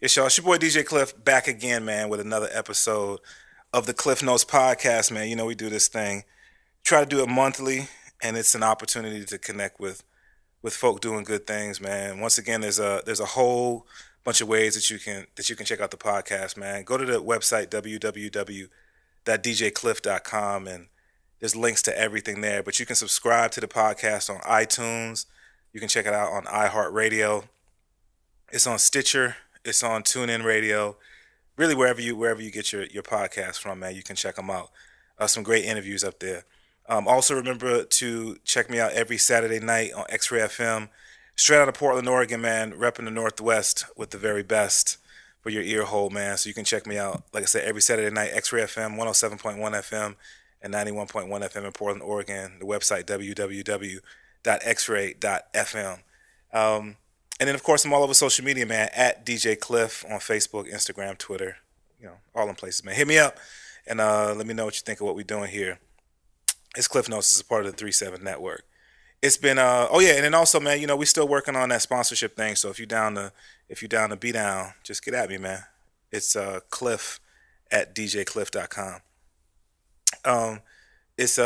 It's your boy DJ Klyph back again, man, with another episode of the Klyph Notes podcast, man. You know we do this thing, try to do it monthly, and it's an opportunity to connect with folk doing good things, man. Once again, there's a whole bunch of ways that you can check out the podcast, man. Go to the website www.djklyph.com and there's links to everything there. But you can subscribe to the podcast on iTunes. You can check it out on iHeartRadio. It's on Stitcher. It's on TuneIn Radio. Really, wherever you get your podcast from, man, you can check them out. Some great interviews up there. Also, remember to check me out every Saturday night on X-Ray FM, straight out of Portland, Oregon, man, repping the Northwest with the very best for your ear hole, man. So you can check me out, like I said, every Saturday night, X-Ray FM, 107.1 FM and 91.1 FM in Portland, Oregon. The website, www.xray.fm. And then, of course, I'm all over social media, man, at DJ Klyph on Facebook, Instagram, Twitter, all in places, man. Hit me up and let me know what you think of what we're doing here. It's Klyph Notes. It's a part of the 3-7 Network. It's been, and then also, man, we still working on that sponsorship thing. So if you're down to be down, just get at me, man. It's Klyph at djklyph.com. It's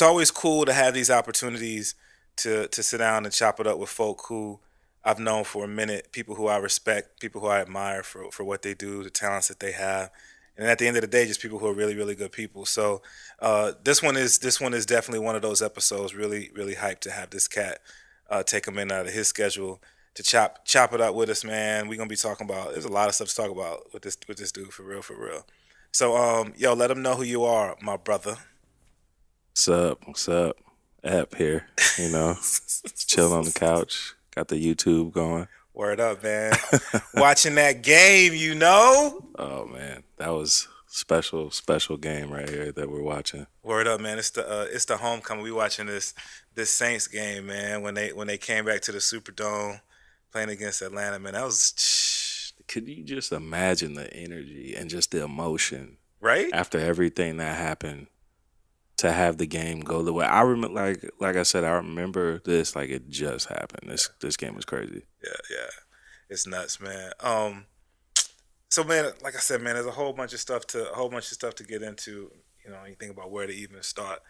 always cool to have these opportunities to sit down and chop it up with folk who I've known for a minute, people who I respect, people who I admire for what they do, the talents that they have, and at the end of the day, just people who are really, really good people. So this one is definitely one of those episodes. Really, really hyped to have this cat take him in out of his schedule to chop it up with us, man. We're gonna be talking about. There's a lot of stuff to talk about with this dude, for real, for real. So let him know who you are, my brother. What's up? App here, chilling on the couch. Got the YouTube going. Word up, man. Watching that game, Oh man, that was special game right here that we're watching. Word up, man. It's the homecoming. We watching this Saints game, man. When they came back to the Superdome, playing against Atlanta, man. That was. Could you just imagine the energy and just the emotion, right? After everything that happened, to have the game go the way I remember, like I said, I remember this like it just happened. This game was crazy. Yeah, it's nuts, man. So man, like I said, man, there's a whole bunch of stuff to get into. You think about where to even start.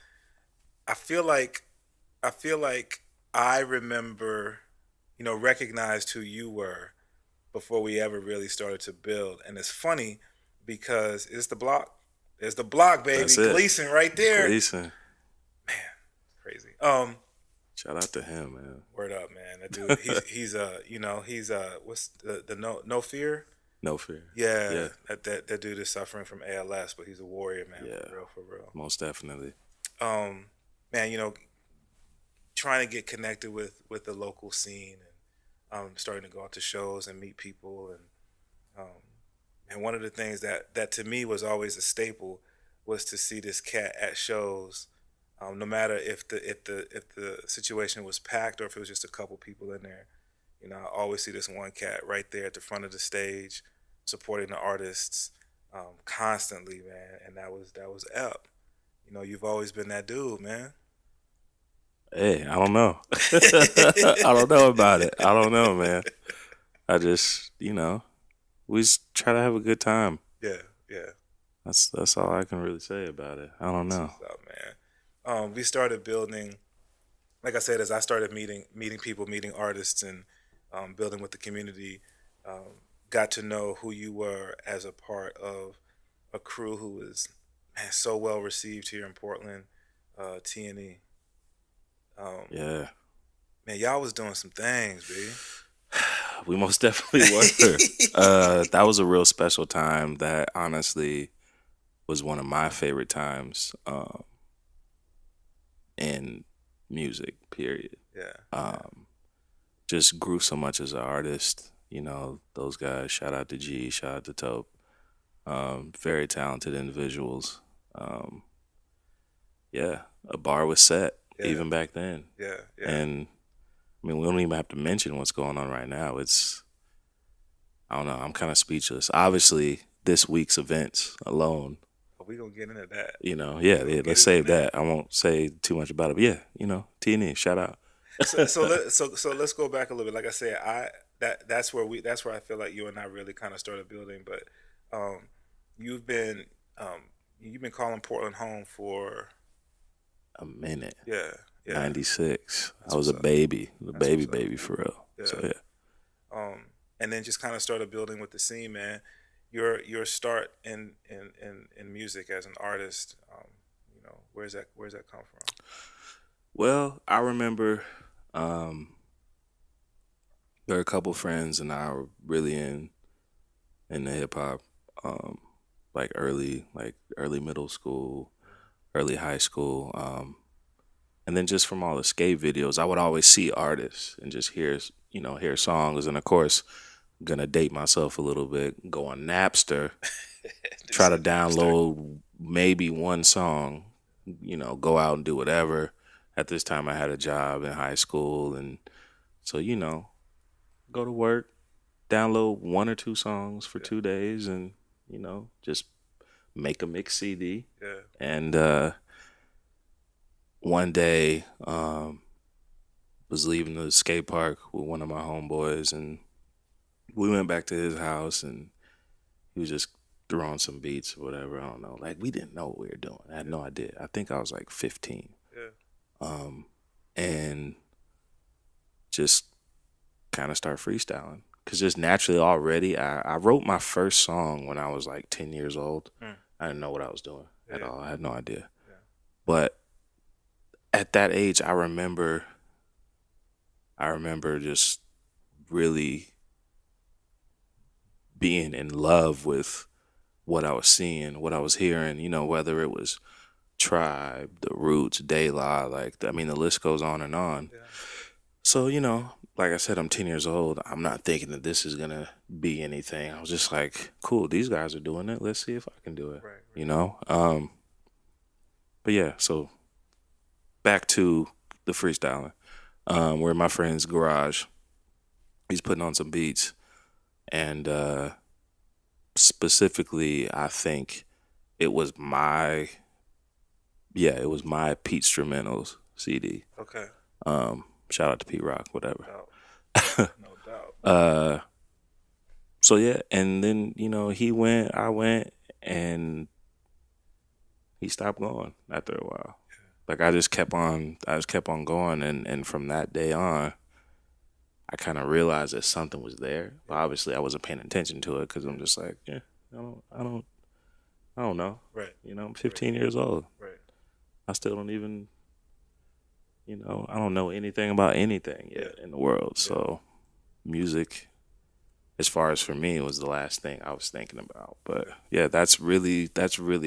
I feel like I remember, recognized who you were before we ever really started to build, and it's funny because it's the block. There's the block, baby. Gleason right there. Gleason. Man, crazy. Shout out to him, man. Word up, man. That dude, he's what's the no fear? No fear. Yeah. That dude is suffering from ALS, but he's a warrior, man. Yeah. For real. Most definitely. Man, trying to get connected with the local scene and starting to go out to shows and meet people and one of the things that to me was always a staple was to see this cat at shows, no matter if the situation was packed or if it was just a couple people in there. I always see this one cat right there at the front of the stage, supporting the artists, constantly, man. And that was Ep. You've always been that dude, man. Hey, I don't know. I don't know about it. I don't know, man. I just, we just try to have a good time. Yeah. That's all I can really say about it. I don't know. What's up, man? We started building, like I said, as I started meeting people, meeting artists, and building with the community. Got to know who you were as a part of a crew who was, man, so well received here in Portland. T&E. Yeah. Man, y'all was doing some things, B. We most definitely were. That was a real special time. That honestly was one of my favorite times in music, period. Yeah. Just grew so much as an artist. Those guys, shout out to G, shout out to Tope. Very talented individuals. A bar was set even back then. Yeah. And we don't even have to mention what's going on right now. I don't know, I'm kind of speechless. Obviously, this week's events alone. We gonna get into that. Let's save that. I won't say too much about it, but T&E, shout out. So let's go back a little bit. Like I said, that's where I feel like you and I really kind of started building. But um, you've been you've been calling Portland home for A minute. yeah, yeah. 96. That's I was what's a up. baby, That's what's up. baby for real. So Yeah. yeah. And then just kind of started building with the scene, man. Your start in music as an artist, where's that come from? Well, I remember um, there were a couple friends and I were really in the hip hop, um, like early middle school, early high school, and then just from all the skate videos, I would always see artists and just hear songs, and of course, gonna date myself a little bit, go on Napster, This try to is Napster. download maybe one song, go out and do whatever. At this time, I had a job in high school, and so go to work, download one or two songs for Yeah, 2 days, and just make a mix CD. yeah, And one day, was leaving the skate park with one of my homeboys, and we went back to his house, and he was just throwing some beats or whatever. I don't know. Like, we didn't know what we were doing. I had no idea. I think I was like 15. yeah. And just kind of start freestyling. Because just naturally already, I wrote my first song when I was like 10 years old. Mm. I didn't know what I was doing at Yeah. all. I had no idea. Yeah. But at that age, I remember just really being in love with what I was seeing, what I was hearing, whether it was Tribe, The Roots, De La, the list goes on and on. Yeah. So, like I said, I'm 10 years old. I'm not thinking that this is going to be anything. I was just like, cool, these guys are doing it. Let's see if I can do it, Right. But yeah, so back to the freestyling. We're in my friend's garage. He's putting on some beats. And specifically, I think it was my Pete Instrumentals CD. Okay. Shout out to Pete Rock, whatever. No doubt. So yeah, and then he went, I went, and he stopped going after a while. Like I just kept on going, and from that day on, I kind of realized that something was there. But obviously, I wasn't paying attention to it because I'm just like, yeah, I don't know. Right. I'm 15 years old. Right. I still don't even, I don't know anything about anything yet in the world. So, music, as far as for me, was the last thing I was thinking about. But yeah, that's really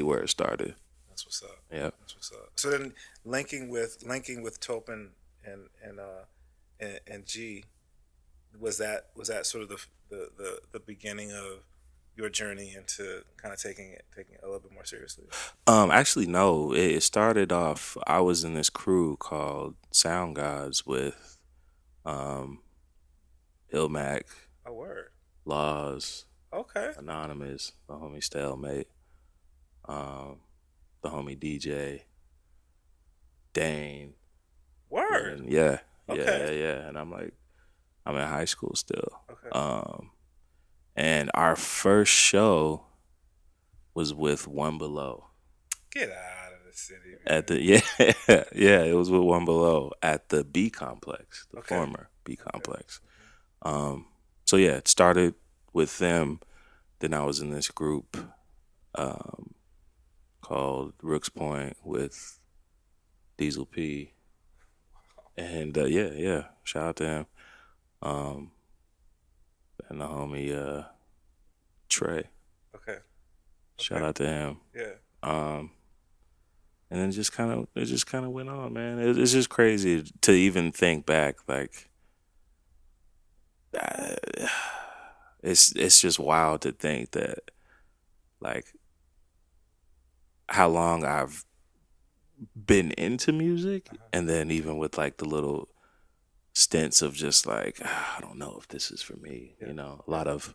where it started. That's what's up. Yeah. That's what's up. So then linking with Topin and G, was that sort of the beginning of your journey into kind of taking it a little bit more seriously? Actually, no. It started off. I was in this crew called Sound Gods with, Ilmac, Oh, word. Laws, Okay. Anonymous, the homie Stalemate, the homie DJ, Dane. Word. And yeah. Okay. And I'm in high school still. Okay. And our first show was with One Below. Get out of the city, man. At the it was with One Below at the B Complex, the former B Complex. So yeah, it started with them. Then I was in this group called Rooks Point with Diesel P. And shout out to him. And the homie Trey. Okay. Shout out to him. Yeah. And then it just kind of went on, man. It's just crazy to even think back. Like, it's just wild to think that, like, how long I've been into music, and then even with like the little stints of just like, I don't know if this is for me. Yeah. A lot of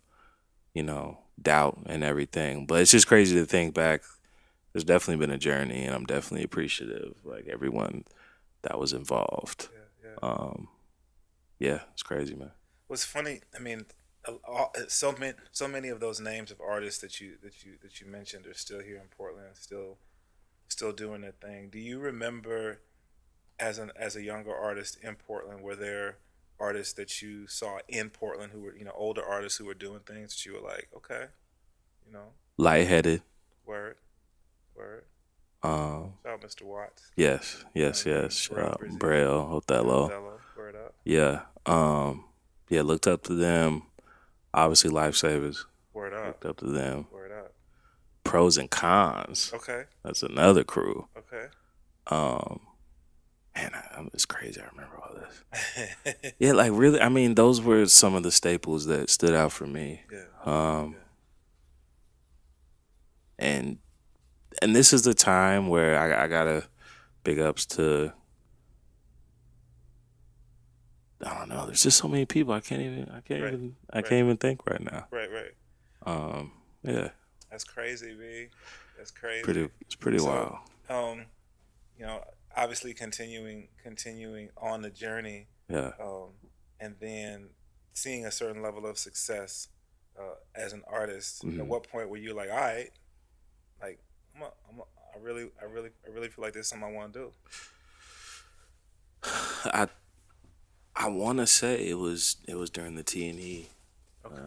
doubt and everything. But it's just crazy to think back. There's definitely been a journey, and I'm definitely appreciative, like everyone that was involved. Yeah. Yeah, it's crazy, man. What's funny, I mean, so many of those names of artists that you mentioned are still here in Portland, still doing their thing. Do you remember as a younger artist in Portland, were there artists that you saw in Portland who were, older artists who were doing things that you were like, okay, you know, Lightheaded. word, word. Um, Shout out Mr. Watts. yes, You know yes, what I mean? yes. Braille Brizzy, Braille, Othello. Othello, word up, Yeah. Yeah, looked up to them. Obviously, Lifesavers. word up, Looked up to them. word up. Pros and Cons. Okay, That's another crew. okay. Um, Man, it's crazy. I remember all this. Yeah, like really. I mean, those were some of the staples that stood out for me. Yeah. Um, and this is the time where I gotta big ups to. I don't know. There's just so many people. I can't even think right now. Right, right. Yeah, That's crazy, B. That's crazy. it's pretty So, wild. um, obviously continuing on the journey, Yeah. and then seeing a certain level of success as an artist. Mm-hmm. At what point were you like, all right, like I really feel like this is something I want to do. I want to say it was during the T&E, Okay.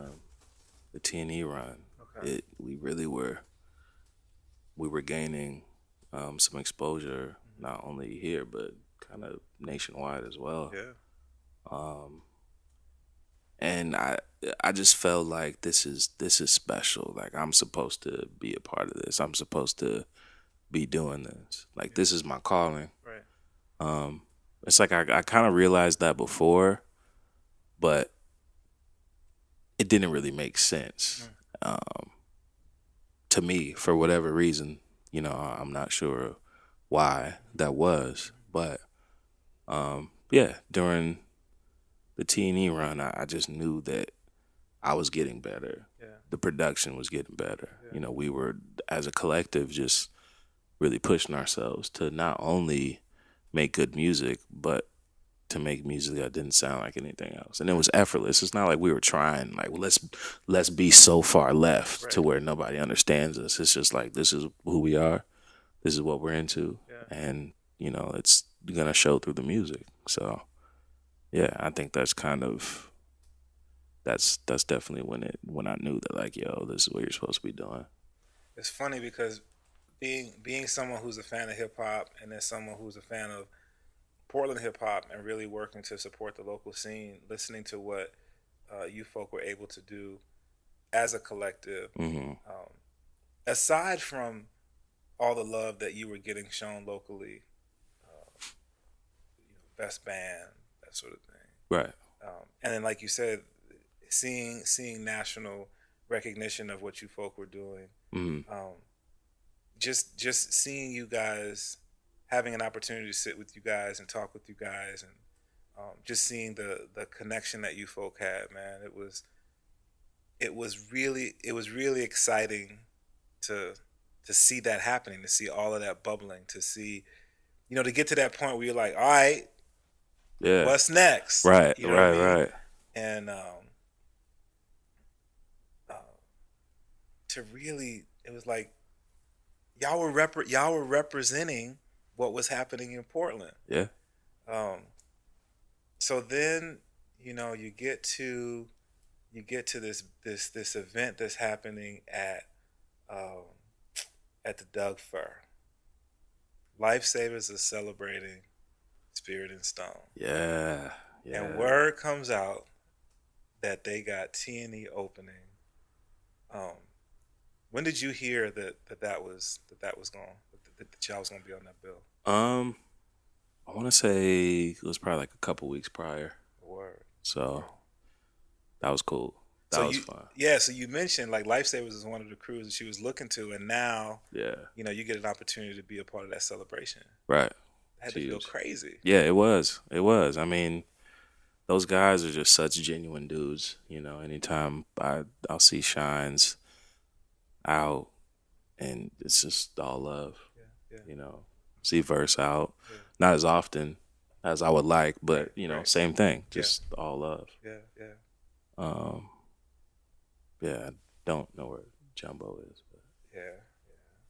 the T&E run. Okay. We were gaining some exposure, not only here but kind of nationwide as well. Yeah. And I just felt like this is special. Like I'm supposed to be a part of this. I'm supposed to be doing this. Like this is my calling. Right. It's like I kind of realized that before, but it didn't really make sense to me for whatever reason. I'm not sure why that was, but yeah, during the T&E run, I just knew that I was getting better. Yeah. The production was getting better. Yeah. We were, as a collective, just really pushing ourselves to not only make good music, but to make music that didn't sound like anything else. And it was effortless. It's not like we were trying, like, well, let's be so far left to where nobody understands us. It's just like, this is who we are. This is what we're into. Yeah. And, it's going to show through the music. So, yeah, I think that's kind of, that's definitely when I knew that, like, yo, this is what you're supposed to be doing. It's funny because being someone who's a fan of hip hop and then someone who's a fan of Portland hip hop and really working to support the local scene, listening to what you folk were able to do as a collective, aside from all the love that you were getting shown locally, best band, that sort of thing, Right. and then like you said, seeing national recognition of what you folk were doing. Just seeing you guys, having an opportunity to sit with you guys and talk with you guys, and just seeing the connection that you folk had, man, it was really exciting to see that happening, to see all of that bubbling, to see, to get to that point where you're like, all right, yeah, what's next? Right, You know what I mean? right. And to really, it was like y'all were representing what was happening in Portland. Yeah. So then, you get to this event that's happening at the Doug Fur. Lifesavers is celebrating Spirit and Stone. Yeah. And word comes out that they got T&E opening. When did you hear that was going, that y'all was going to be on that bill? I want to say it was probably like a couple weeks prior. Word. So that was cool. That was fun. Yeah, so you mentioned like Lifesavers is one of the crews that she was looking to, and now you get an opportunity to be a part of that celebration. Right. That had to feel crazy. Yeah, it was. I mean, those guys are just such genuine dudes. Anytime I'll see Shines out, and it's just all love. Yeah. See Verse out, not as often as I would like, but Right. same thing, just all love. Yeah. Um, yeah, I don't know where Jumbo is, but Yeah.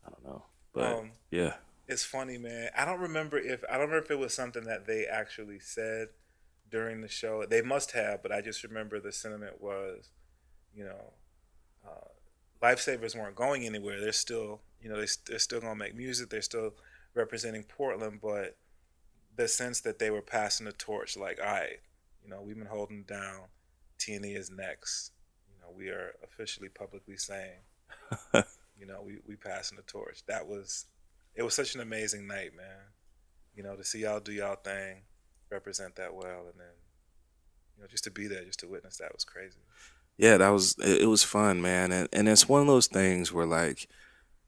I don't know. But Um, yeah, it's funny, man. I don't remember if it was something that they actually said during the show. They must have, but I just remember the sentiment was, you know, lifesavers weren't going anywhere. They're still, they're still gonna make music. They're still representing Portland, but the sense that they were passing the torch, like, all right, we've been holding down. TNE is next. We are officially publicly saying, we passing the torch. It was such an amazing night, man. To see y'all do y'all thing, represent that well, and then just to be there, just to witness that was crazy. yeah, that was it was fun, man, and it's one of those things where like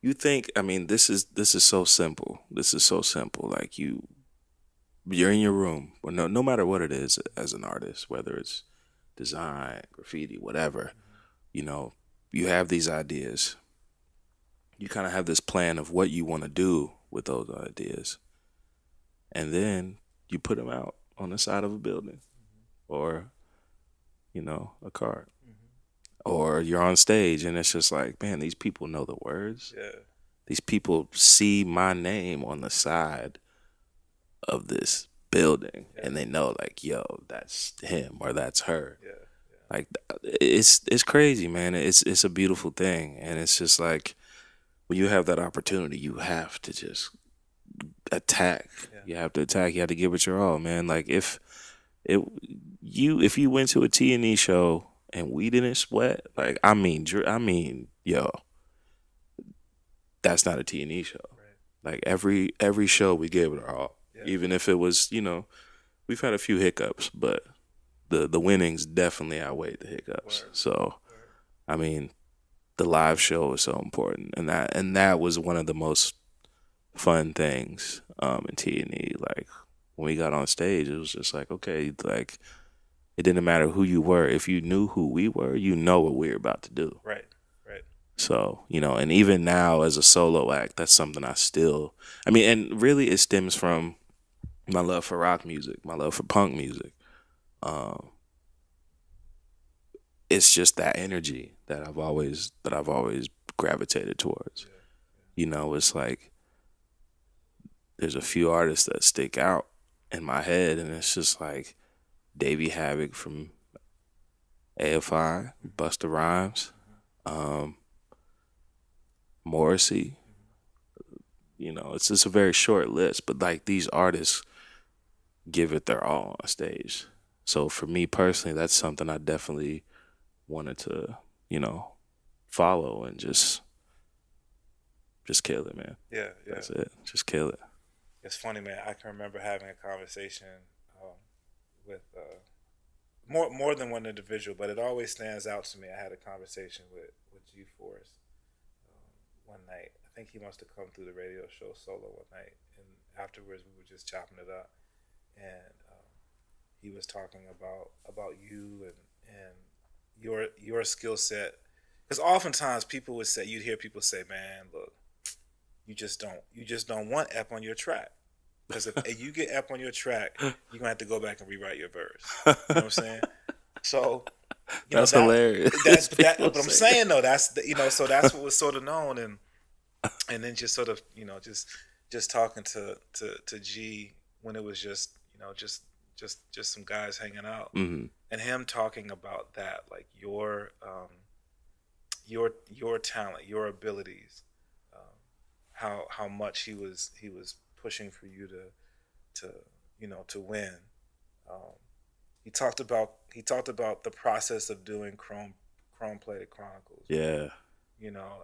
you think, I mean, this is so simple. This is so simple. Like you're in your room, well, no matter what it is as an artist, whether it's design, graffiti, whatever, you know, you have these ideas. You kind of have this plan of what you want to do with those ideas, and then you put them out on the side of a building or a car, or you're on stage and it's just like, man, these people know the words. Yeah, These people see my name on the side of this building, yeah, and they know like, yo, that's him or that's her. yeah, Like it's crazy, man. It's a beautiful thing, and it's just like when you have that opportunity, you have to just attack. yeah, You have to attack. You have to give it your all, man. Like it if you went to a T&E show and we didn't sweat, like yo, that's not a T&E show. right. Like every show we gave it our all, Yeah, even if it was we've had a few hiccups, but the winnings definitely outweighed the hiccups. word, So word. I mean, the live show is so important, and that was one of the most fun things in T&E. Like when we got on stage, it was just like, okay, like it didn't matter who you were. If you knew who we were, you know what we were about to do. Right, right. So, and even now as a solo act, that's something I mean, and really it stems from my love for rock music, my love for punk music. Um, it's just that energy that I've always gravitated towards. It's like there's a few artists that stick out in my head, and it's just like Davey Havoc from AFI, Busta Rhymes, Morrissey. It's just a very short list, but like these artists give it their all on stage. So for me personally, that's something I definitely wanted to, follow and just kill it, man. Yeah, yeah. That's it. Just kill it. It's funny, man. I can remember having a conversation with more than one individual, but it always stands out to me. I had a conversation with G Force one night. I think he must have come through the radio show solo one night, and afterwards we were just chopping it up, and he was talking about you and your skill set. Because oftentimes people would say, you'd hear people say, "Man, look, you just don't want Ep on your track." Because if you get Ep on your track, you're gonna have to go back and rewrite your verse. You know what I'm saying? So, That's hilarious. That's that. People But I'm say saying though, so that's what was sort of known, and then just sort of just talking to G when it was just just some guys hanging out, Mm-hmm. and him talking about that, like your talent, your abilities, how much he was pushing for you to win. Um, he talked about the process of doing Chrome Plated Chronicles. Yeah.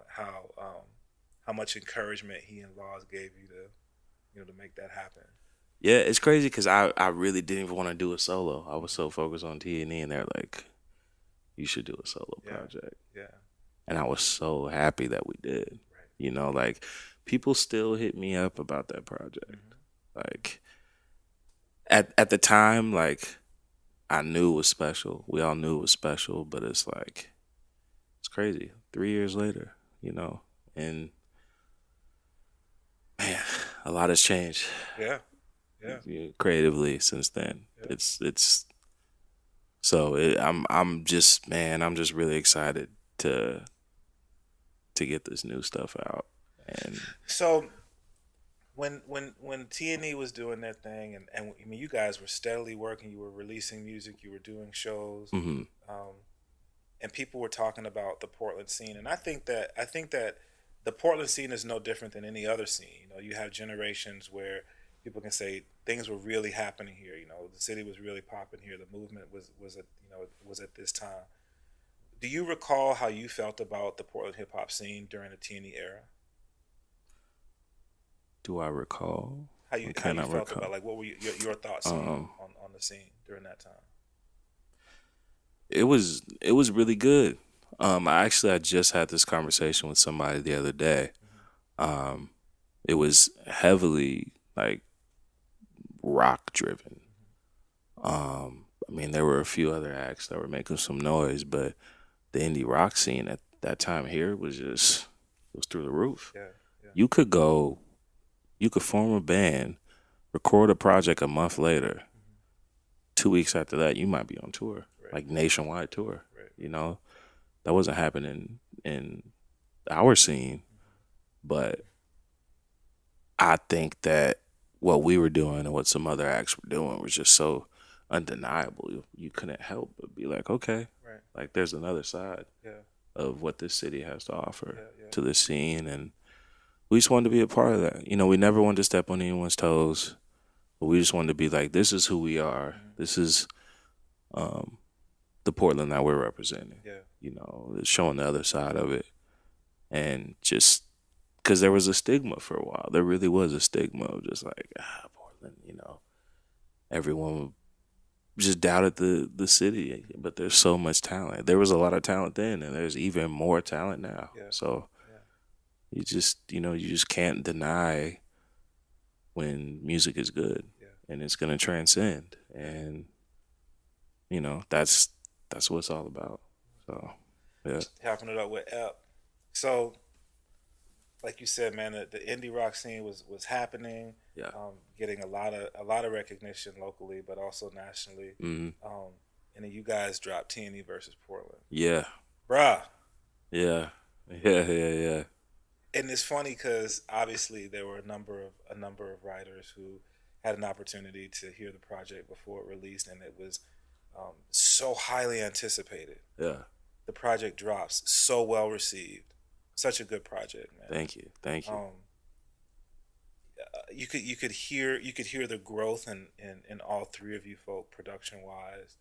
How much encouragement he and Laws gave you to make that happen. Yeah, it's crazy because I really didn't even want to do a solo. I was so focused on T&E, and they're like, you should do a solo project. Yeah. And I was so happy that we did. Right. Like people still hit me up about that project. Mm-hmm. Like at the time, like I knew it was special. We all knew it was special, but it's like it's crazy. 3 years later, and man, a lot has changed. Yeah. Creatively since then. Yeah. It's So I'm just really excited to to get this new stuff out. And So when T&E was doing their thing, and I mean, you guys were steadily working. You were releasing music. You were doing shows. mhm, Um, and people were talking about the Portland scene, and I think that the Portland scene is no different than any other scene. You know, you have generations where people can say things were really happening here. You know, the city was really popping here. The movement was at was at this time. Do you recall how you felt about the Portland hip hop scene during the T&E era? do I recall? How I you cannot felt about, recall. like, what were your thoughts Um, on the scene during that time? it was really good. I just had this conversation with somebody the other day. Um, it was heavily like rock driven. I mean, there were a few other acts that were making some noise, but the indie rock scene at that time here was just it was through the roof. Yeah, yeah, You could go, you could form a band, record a project a month later. 2 weeks after that, you might be on tour, right, like nationwide tour. right. You know, that wasn't happening in our scene, but I think that what we were doing and what some other acts were doing was just so undeniable. You couldn't help but be like, okay, Right. like there's another side Yeah. of what this city has to offer Yeah. Yeah. to the scene, and we just wanted to be a part of that. You know, we never wanted to step on anyone's toes, but we just wanted to be like, this is who we are. This is um, the Portland that we're representing. Yeah. You know, showing the other side of it, and just because there was a stigma for a while, there really was a stigma of just like Portland. You know, everyone just doubted the city, but there's so much talent. There was a lot of talent then, and there's even more talent now. Yeah. So Yeah. you just can't deny when music is good Yeah. and it's gonna transcend. And that's what it's all about. So yeah. Chopping it up with Ep. So, like you said, man, the indie rock scene was happening, Yeah. getting a lot of recognition locally, but also nationally. Hmm. And then you guys dropped T&E versus Portland, Yeah. bruh. Yeah. Yeah. Yeah. Yeah. And it's funny because obviously there were a number of writers who had an opportunity to hear the project before it released, and it was so highly anticipated. Yeah. The project drops, so well received, such a good project, man. Thank you. Thank you. Um, you could hear the growth in all three of you folk, production wise,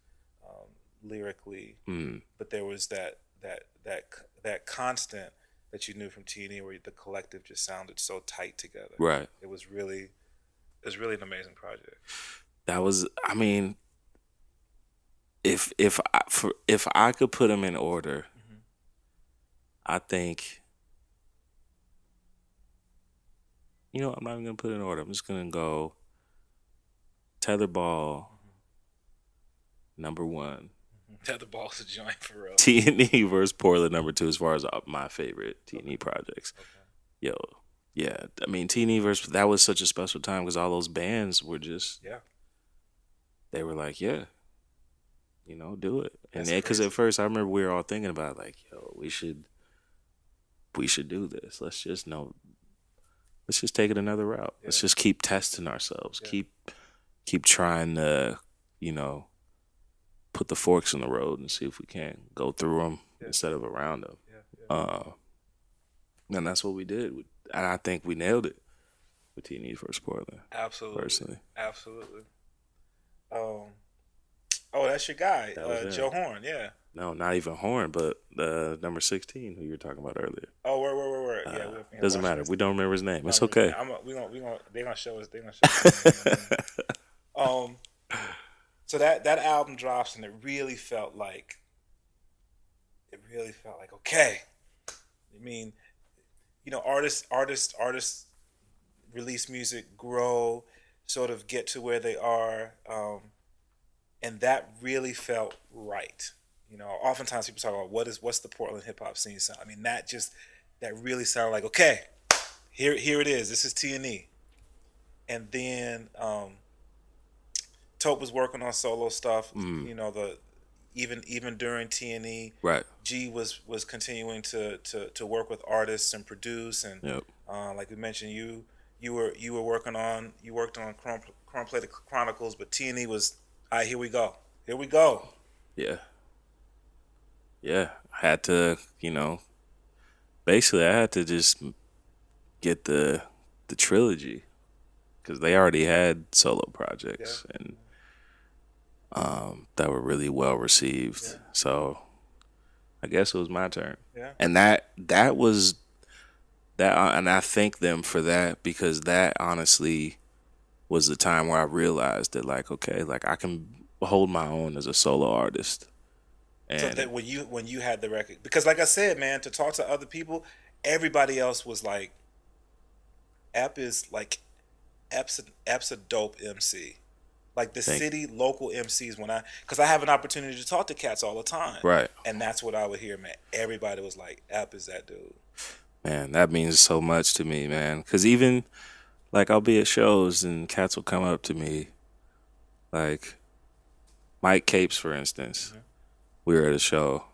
lyrically, Mm. but there was that constant that you knew from T&E, where the collective just sounded so tight together. Right. It was really an amazing project. That was. I mean, if I could put them in order, I think. I'm not even gonna put it in order. I'm just gonna go Tetherball number one, Tetherball's a joint for real. T&E versus Portland number two, as far as my favorite T&E projects. Okay. Yo, yeah. I mean, T&E versus that was such a special time because all those bands were just Yeah. they were like, yeah, do it. And That's then because crazy. at first I remember we were all thinking about like, yo, we should do this. Let's just take it another route. Yeah. Let's just keep testing ourselves. Yeah. Keep trying to, put the forks in the road and see if we can go through them Yeah. instead of around them. Yeah. Yeah. And that's what we did. And I think we nailed it with T&E versus Portland. Absolutely. Personally. Absolutely. Oh, that's your guy, That was Joe him. Horn. Yeah. No, not even Horn, but the number 16 who you were talking about earlier. Oh, word. Yeah. Doesn't matter. We don't remember his name. It's Remember, okay. they're gonna show us. They're gonna show us. So that album drops, and it really felt like okay. I mean, artists release music, grow, sort of get to where they are, and that really felt right. Oftentimes people talk about what's the Portland hip hop scene sound. I mean, that really sounded like, okay, here it is. This is T&E. And then Tope was working on solo stuff. even during T&E, Right. G was continuing to work with artists and produce, and Yep. like we mentioned, you worked on Chrome Plated Chronicles, but T&E was, all right, here we go. Yeah. Yeah. I had to, basically I had to just get the trilogy because they already had solo projects and that were really well received. Yeah. So I guess it was my turn. Yeah. And that was that, and I thank them for that because that honestly was the time where I realized that like, okay, like I can hold my own as a solo artist. And So that when you had the record, because like I said, man, to talk to other people, everybody else was like, Ep is like, Ep's a dope MC. Like the thank city local MCs, because I have an opportunity to talk to cats all the time, right. and that's what I would hear, man. Everybody was like, Ep is that dude. Man, that means so much to me, man. Because even like I'll be at shows and cats will come up to me, like Mike Capes, for instance. We were at a show,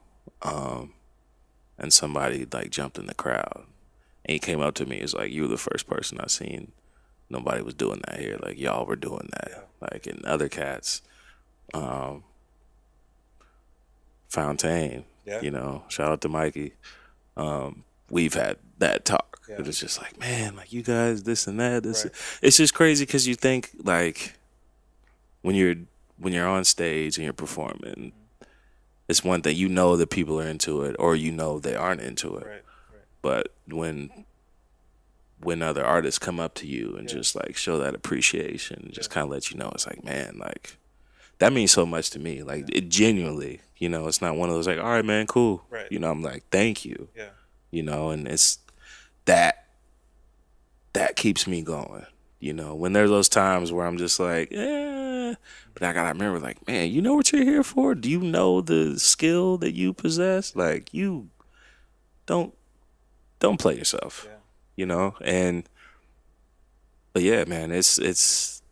and somebody like jumped in the crowd, and he came up to me. He's like, "You were the first person I seen. Nobody was doing that here. Like y'all were doing that. Yeah. Like in other cats, Fontaine. Yeah. Shout out to Mikey. We've had that talk. Yeah. It was just like, man, like you guys, this and that. This, Right. it's just crazy because you think like when you're on stage and you're performing, it's one thing that people are into it, or they aren't into it. Right. But when other artists come up to you and just like show that appreciation, just kind of let you know, it's like, man, like that means so much to me. Like it genuinely, it's not one of those like, all right, man, cool. Right. I'm like, thank you. Yeah. And it's that keeps me going. When there's those times where I'm just like, but I gotta remember, like, man, you know what you're here for? Do you know the skill that you possess? Like, you don't play yourself. Yeah. But yeah, man, it's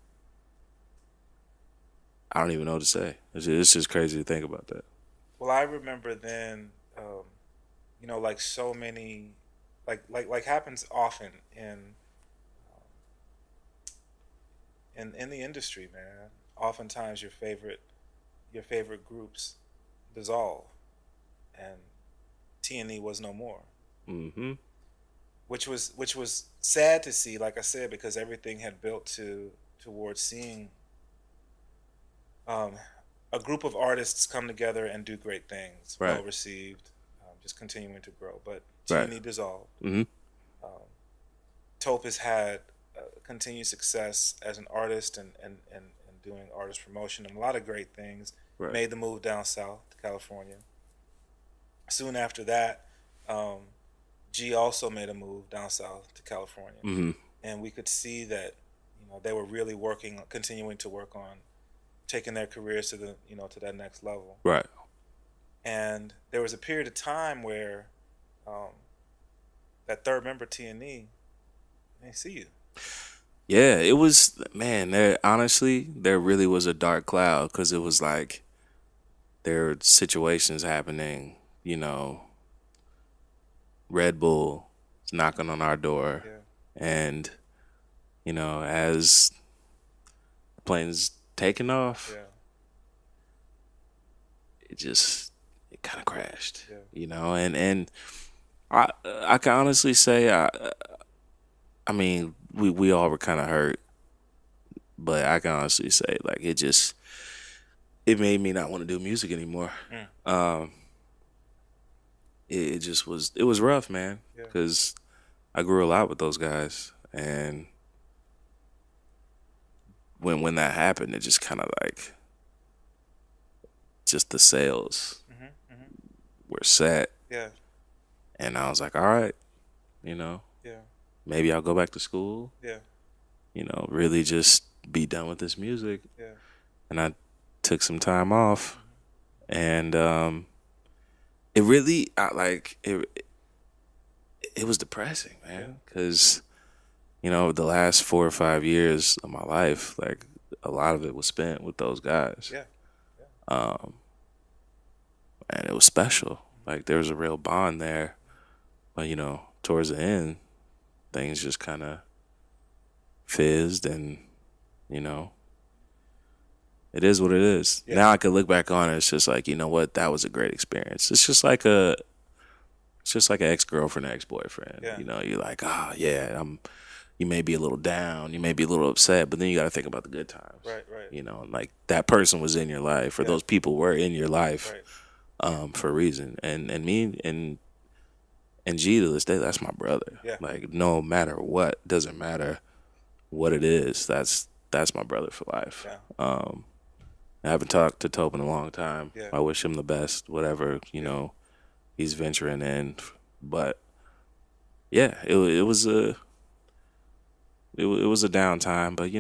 I don't even know what to say. It's just crazy to think about that. Well, I remember then, like so many, like happens often in the industry, man. Oftentimes, your favorite groups dissolve, and T&E was no more. Mm-hmm. Which was sad to see, like I said, because everything had built towards seeing a group of artists come together and do great things, Right. well received, just continuing to grow. But Right. T&E dissolved. Mm-hmm. Tope has had continued success as an artist and doing artist promotion and a lot of great things. Right. Made the move down south to California. Soon after that, G also made a move down south to California. Mm-hmm. And we could see that they were really continuing to work on taking their careers to to that next level. Right. And there was a period of time where that third member, T&E, they see you. Yeah, it was, man, there really was a dark cloud because it was like there were situations happening, Red Bull is knocking on our door. Yeah. And, as the plane's taking off, Yeah. it kind of crashed, Yeah. and I can honestly say, I mean, we all were kind of hurt, but I can honestly say, like, it made me not want to do music anymore. It was rough, man, Yeah. because I grew a lot with those guys, and when that happened, it just kind of like, just the sails were set, Yeah. and I was like, all right, Yeah. maybe I'll go back to school, Yeah. really just be done with this music. Yeah. And I took some time off, and it really, it was depressing, man, because the last 4 or 5 years of my life, like a lot of it was spent with those guys. Yeah. and it was special. Like there was a real bond there. But towards the end, things just kind of fizzed, and you know, it is what it is. Yeah. Now I could look back on it. It's just like, you know what, that was a great experience. It's just like an ex-girlfriend, ex-boyfriend. Yeah. You're like, oh yeah, you may be a little down, you may be a little upset, but then you got to think about the good times. Right. And like that person was in your life, or those people were in your life, Right. for a reason. And me and G to this day, that's my brother. Yeah. Like no matter what, doesn't matter what it is, that's my brother for life. Yeah. I haven't talked to Tobin in a long time. Yeah. I wish him the best, whatever, he's venturing in. But yeah, it was a downtime, but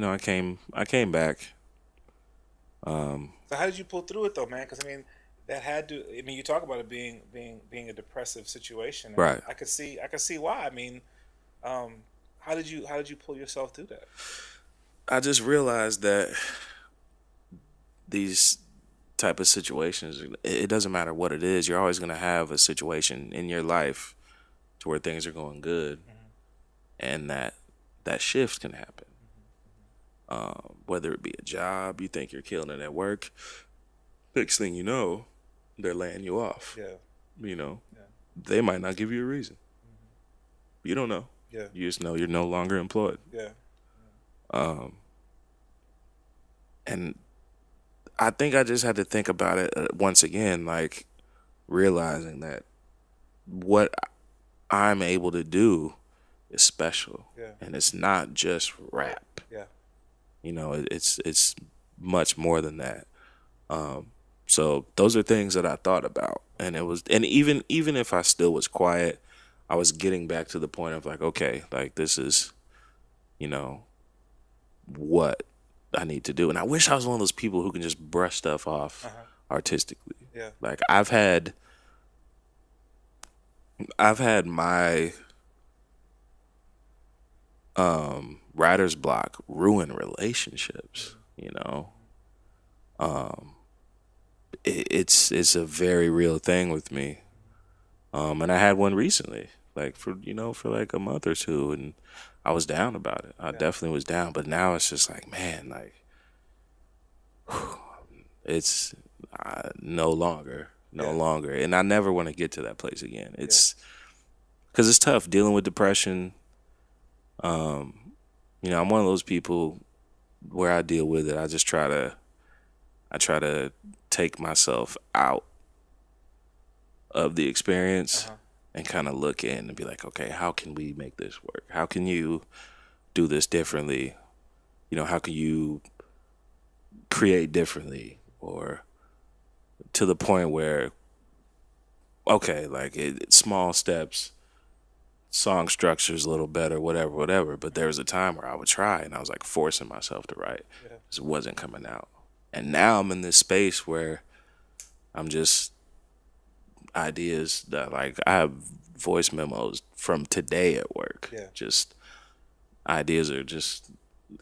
I came back. So how did you pull through it though, man? Because I mean, that had to. I mean, you talk about it being a depressive situation. And Right. I could see why. I mean, how did you pull yourself through that? I just realized that these type of situations, it doesn't matter what it is, you're always going to have a situation in your life to where things are going good, and that shift can happen. Whether it be a job, you think you're killing it at work, next thing you know, they're laying you off. Yeah. They might not give you a reason. You don't know. Yeah. You just know you're no longer employed. Yeah. And I think I just had to think about it once again, like realizing that what I'm able to do is special. Yeah. And it's not just rap. Yeah. It's much more than that. So those are things that I thought about, and even if I still was quiet, I was getting back to the point of like, okay, like this is, what I need to do. And I wish I was one of those people who can just brush stuff off artistically. Yeah. Like I've had my writer's block ruin relationships, it's a very real thing with me. And I had one recently, like for like a month or two, and I was down about it. I definitely was down, but now it's just like, man, like it's no longer, and I never want to get to that place again. It's because it's tough dealing with depression. I'm one of those people where I deal with it. I just try to take myself out of the experience and kind of look in and be like, okay, how can we make this work? How can you do this differently? How can you create differently, or to the point where, okay, like small steps, song structure's a little better, whatever. But there was a time where I would try and I was like forcing myself to write. It wasn't coming out. And now I'm in this space where I'm just ideas that, like, I have voice memos from today at work. Just ideas are just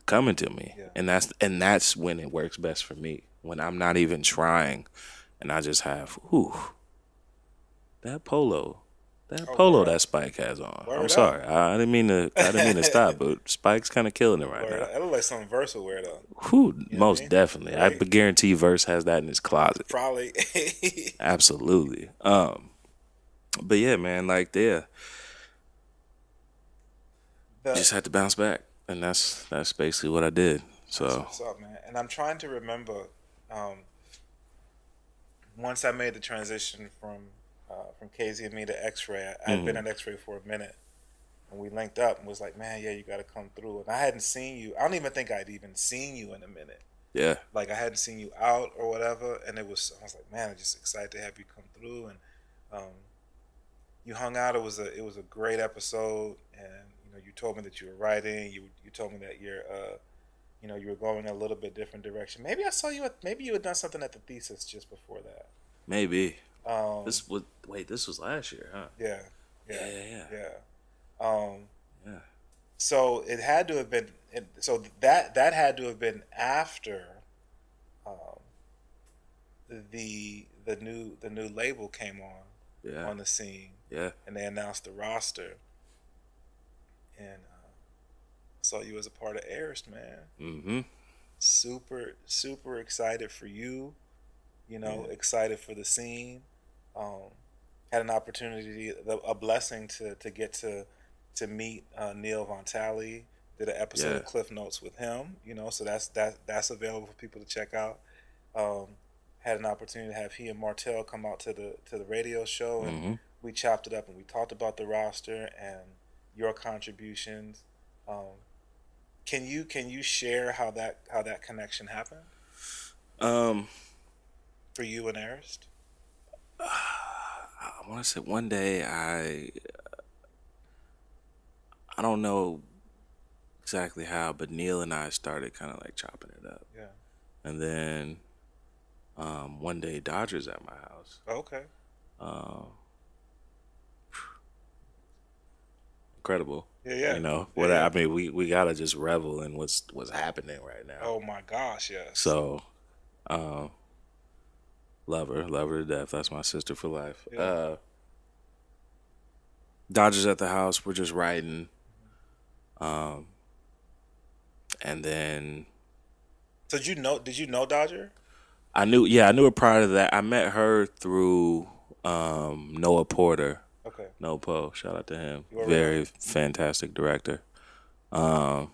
coming to me. And that's when it works best for me. When I'm not even trying and I just have, that polo that Spike has on. Word I'm up. sorry. I didn't mean to stop, but Spike's kind of killing it right now. That look like something Verse will wear though. Most definitely. I guarantee Verse has that in his closet. Probably. Absolutely. But yeah, man, like just had to bounce back, and that's basically what I did. So what's up, man? And I'm trying to remember. Once I made the transition from KZ and me to X-Ray, I'd been at X-Ray for a minute, and we linked up and was like, man, yeah, you got to come through. And I hadn't seen you. I don't even think I'd even seen you in a minute. Yeah. Like I hadn't seen you out or whatever, and I was like, man, I'm just excited to have you come through. And you hung out. It was a great episode, and you told me that you were writing. You told me that you were going a little bit different direction. Maybe I saw you. Maybe you had done something at the thesis just before that. Maybe. This was last year, huh? Yeah. Yeah. So it had to have been. So that had to have been after the the new label came Yeah. on the scene, Yeah. and they announced the roster, and saw you as a part of Eyrst, man. Mm-hmm. Super excited for you. Yeah. Excited for the scene. Um, had an opportunity, a blessing to get to meet Neil Von Talley. Did an episode Yeah. of Klyph Notes with him. So that's available for people to check out. Um, had an opportunity to have he and Martell come out to the radio show, and Mm-hmm. we chopped it up and we talked about the roster and your contributions. Um, can you share how that connection happened Um, for you and Eyrst? I want to say one day I don't know exactly how, but Neil and I started kind of like chopping it up, Yeah. and then one day Dodgers at my house. Okay. Um, Incredible. Yeah, yeah. What Yeah. I mean, we gotta just revel in what's happening right now. Oh my gosh, yes. So, love her to death. That's my sister for life. Yeah. Dodgers at the house. We're just riding, and then So did you know Dodger? I knew her prior to that. I met her through Noah Porter. Okay. Nopo, shout out to him. You are Very right. fantastic director. Yeah,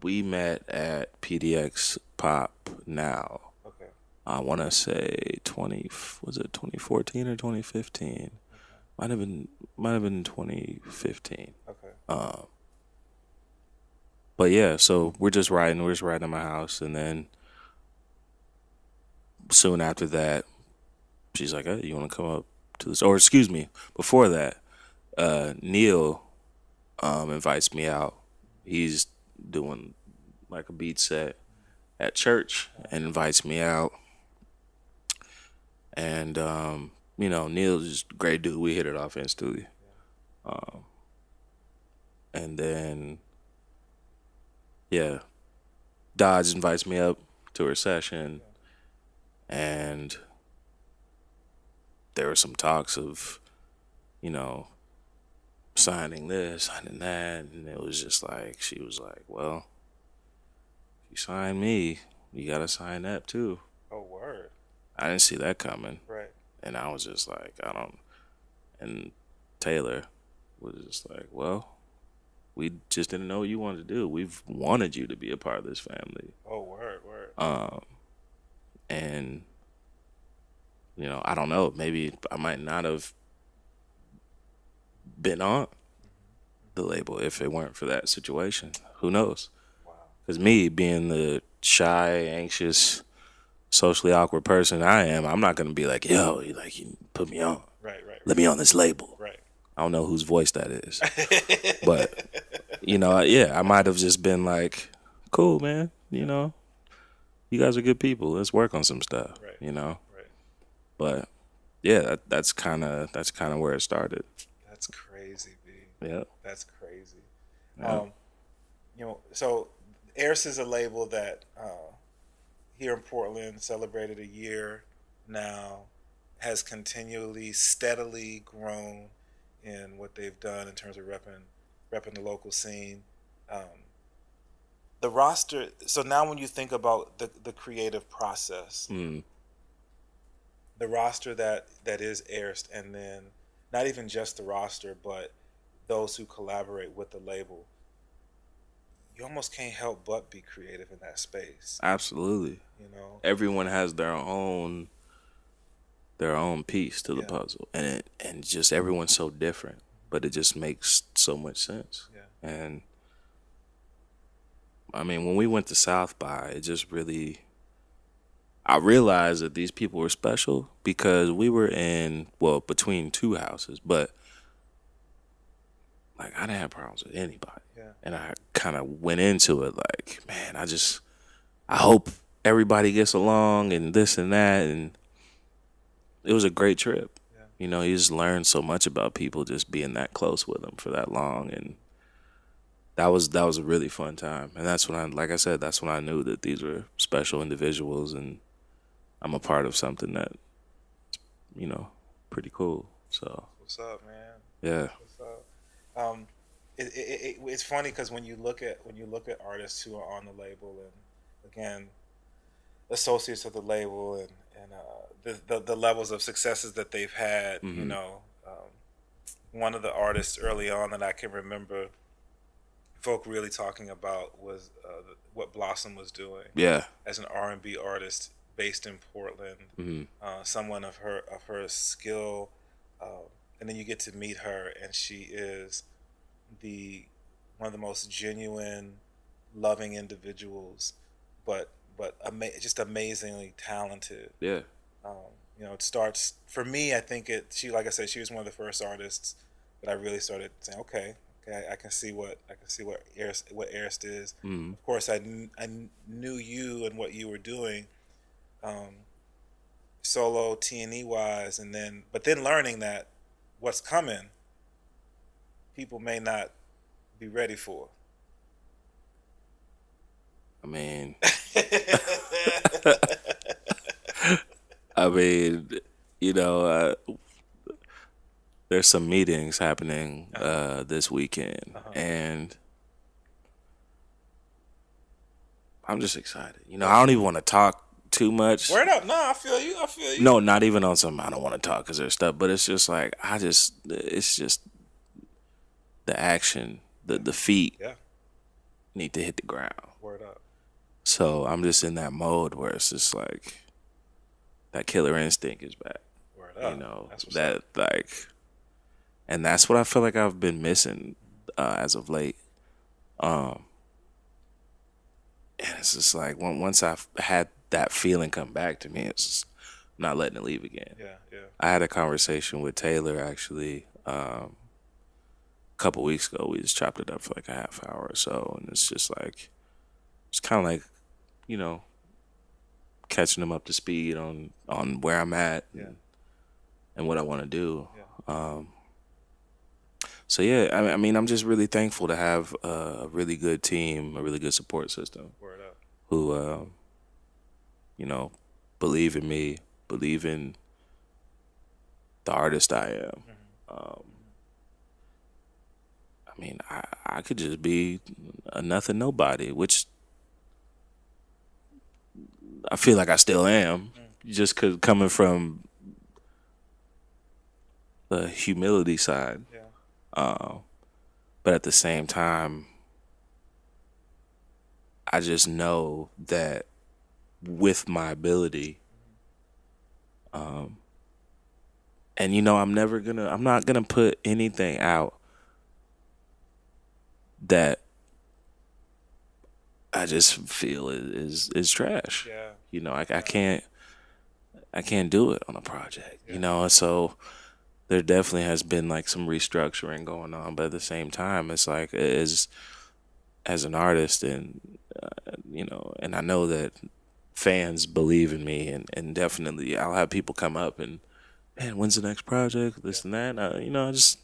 we met at PDX Pop now. Okay. I want to say 2014 or 2015? Okay. Might have been 2015. Okay. But yeah, so we're just riding at my house, and then soon after that, she's like, "Hey, you want to come up to this?" Or excuse me, before that, Neil invites me out. He's doing like a beat set at church and invites me out. And Neil's just a great dude. We hit it off instantly. And then Dodge invites me up to her session, and there were some talks of, signing this, signing that, and it was just like, she was like, well, if you sign me, you gotta sign that too. Oh, word. I didn't see that coming. Right. And I was just like, and Taylor was just like, well, we just didn't know what you wanted to do. We've wanted you to be a part of this family. Oh, word. And, I don't know, maybe I might not have been on the label if it weren't for that situation. Who knows? Wow. Because me being the shy, anxious, socially awkward person I'm not going to be like, yo, you put me on. Right. Let me on this label. Right. I don't know whose voice that is. But, I might have just been like, cool, man, you guys are good people. Let's work on some stuff, Right. Right. Right. But, yeah, that's kind of where it started. That's crazy, B. Yeah. That's crazy. Yeah. So Eyrst is a label that here in Portland celebrated a year now, has continually, steadily grown in what they've done in terms of repping the local scene. The roster. So now, when you think about the creative process, the roster that is Eyrst, and then not even just the roster, but those who collaborate with the label, you almost can't help but be creative in that space. Absolutely. Everyone has their own piece to the puzzle, and just everyone's so different, but it just makes so much sense. Yeah. And I mean, when we went to South by, it just really, I realized that these people were special because we were between two houses, but like I didn't have problems with anybody. Yeah. And I kind of went into it like, man, I hope everybody gets along and this and that, and it was a great trip. Yeah. You just learn so much about people just being that close with them for that long, and that was a really fun time. And that's when that's when I knew that these were special individuals, and I'm a part of something that, pretty cool. So What's up, man? yeah. What's up? Um, it's funny because when you look at artists who are on the label and again associates of the label and the levels of successes that they've had. You Hmm. know, one of the artists early on that I can remember folk really talking about was what Blossom was doing Yeah. as an R&B artist based in Portland. Hmm. Someone of her skill, and then you get to meet her, and she is the one of the most genuine, loving individuals, just amazingly talented. Yeah. It starts for me. I think she, like I said, she was one of the first artists that I really started saying, okay, I can see what Eyrst is. Hmm. Of course, I knew you and what you were doing, um, solo T&E wise, but then learning that what's coming, people may not be ready for. I mean, I mean, you know, there's some meetings happening this weekend, and I'm just excited. I don't even want to talk too much. Word up, no, I feel you. I feel you. No, not even on some. I don't want to talk because there's stuff, but it's just like it's just the action, the feet Yeah, need to hit the ground. word up. So I'm just in that mode where it's just like that killer instinct is back. Word up. That's what's That up. like, and that's what I feel like I've been missing as of late. And it's just like once I've had that feeling come back to me, it's just not letting it leave again. Yeah, yeah. I had a conversation with Taylor actually a couple weeks ago. We just chopped it up for like a half hour or so, and it's just like it's kind of like you know catching him up to speed on where I'm at Yeah. and what I want to do. Yeah. So yeah, I mean, I'm just really thankful to have a really good team, a really good support system Word up. who believe in me, believe in the artist I am. I mean, I could just be a nothing nobody, which I feel like I still am, just cause coming from the humility side. Yeah. But at the same time, I just know that with my ability, and I'm not gonna put anything out that I just feel is trash. Yeah. I can't do it on a project. And so there definitely has been like some restructuring going on, but at the same time, it's like as an artist, and and I know that fans believe in me, and definitely I'll have people come up and, man, when's the next project? This and that. I just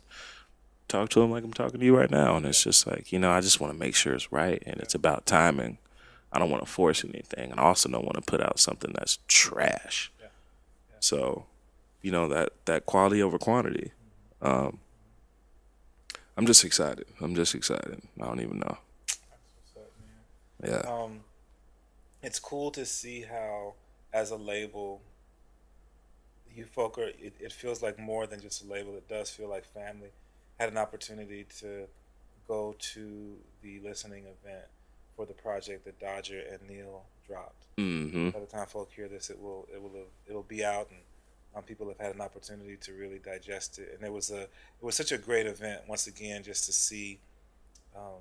talk to them like I'm talking to you right now, and it's just like I just want to make sure it's right, and it's about timing. I don't want to force anything, and I also don't want to put out something that's trash. Yeah. So, that quality over quantity. I'm just excited. I don't even know. That's what's up, man. Yeah. It's cool to see how, as a label, you folk are. It feels like more than just a label. It does feel like family. Had an opportunity to go to the listening event for the project that Dodger and Neil dropped. Mm-hmm. By the time folk hear this, it'll be out, and people have had an opportunity to really digest it. And it was such a great event once again, just um,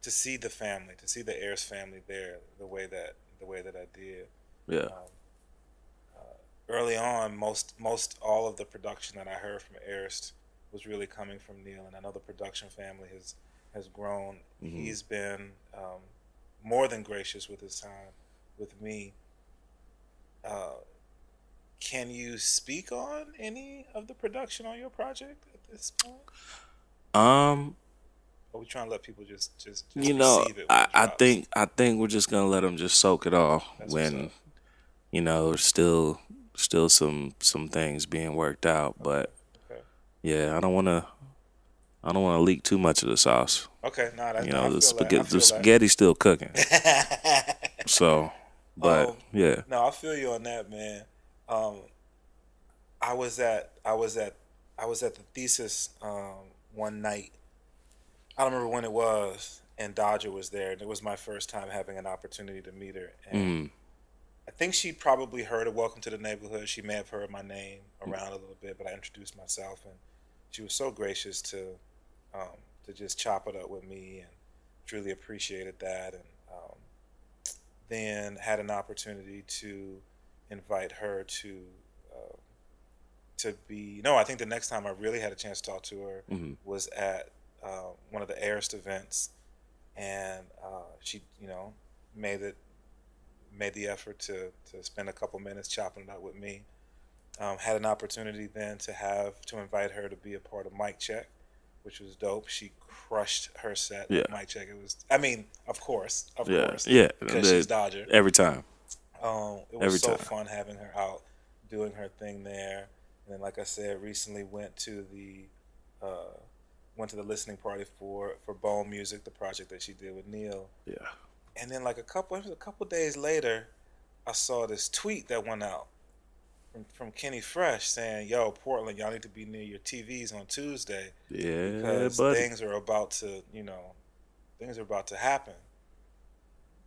to see the family, to see the Eyrst family there the way that I did. Yeah. Early on, most all of the production that I heard from Eyrst was really coming from Neil, and I know the production family has grown. Mm-hmm. He's been more than gracious with his time with me. Can you speak on any of the production on your project at this point? Or are we trying to let people just receive it when it I drops? think we're just gonna let them just soak it all That's what's when up. you know, still some things being worked out, but Okay. yeah, I don't want to leak too much of the sauce. Okay. Nah, You I know, feel that. I the feel that. spaghetti's still cooking. So, but um, yeah. no, I feel you on that, man. Um, I was at I was at I was at the thesis one night. I don't remember when it was, and Dodger was there, and it was my first time having an opportunity to meet her. And Mm, I think she probably heard of Welcome to the Neighborhood. She may have heard my name around a little bit, but I introduced myself, and she was so gracious to just chop it up with me, and truly appreciated that. And then had an opportunity to invite her uh, to be. No, I think the next time I really had a chance to talk to her mm, was at one of the Eyrst events, and she, made it made the effort to spend a couple minutes chopping it up with me. Had an opportunity then to invite her to be a part of Mic Check, which was dope. She crushed her set yeah, of Mic Check. It was, I mean, of yeah, course, yeah. because she's Dodger. Every time, It was every so time. fun having her out doing her thing there. And then, like I said, recently uh, went to the listening party for Bone Music, the project that she did with Neil. Yeah. And then, like it was a couple days later, I saw this tweet that went out from Kenny Fresh saying, "Yo, Portland, y'all need to be near your TVs on Tuesday Yeah, because buddy. things are about to happen."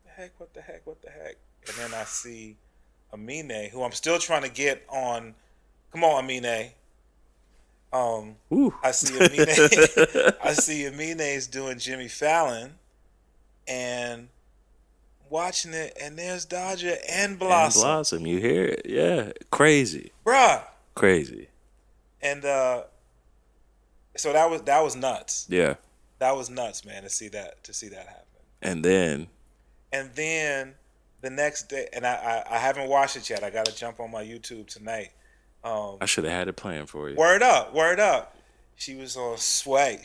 The heck? What the heck? What the heck? And then I see Amine, who I'm still trying to get on. Come on, Amine. Woo. I see Amine. I see Amine's doing Jimmy Fallon and watching it, and there's Dodger and And Blossom, Blossom, you hear it? Yeah, crazy, bruh. crazy. And so that was nuts. Yeah, That was nuts, man, to see that happen. and then And then the next day, and I haven't watched it yet. I got to jump on my YouTube tonight. I should have had it planned for you. Word up, word up. She was on sway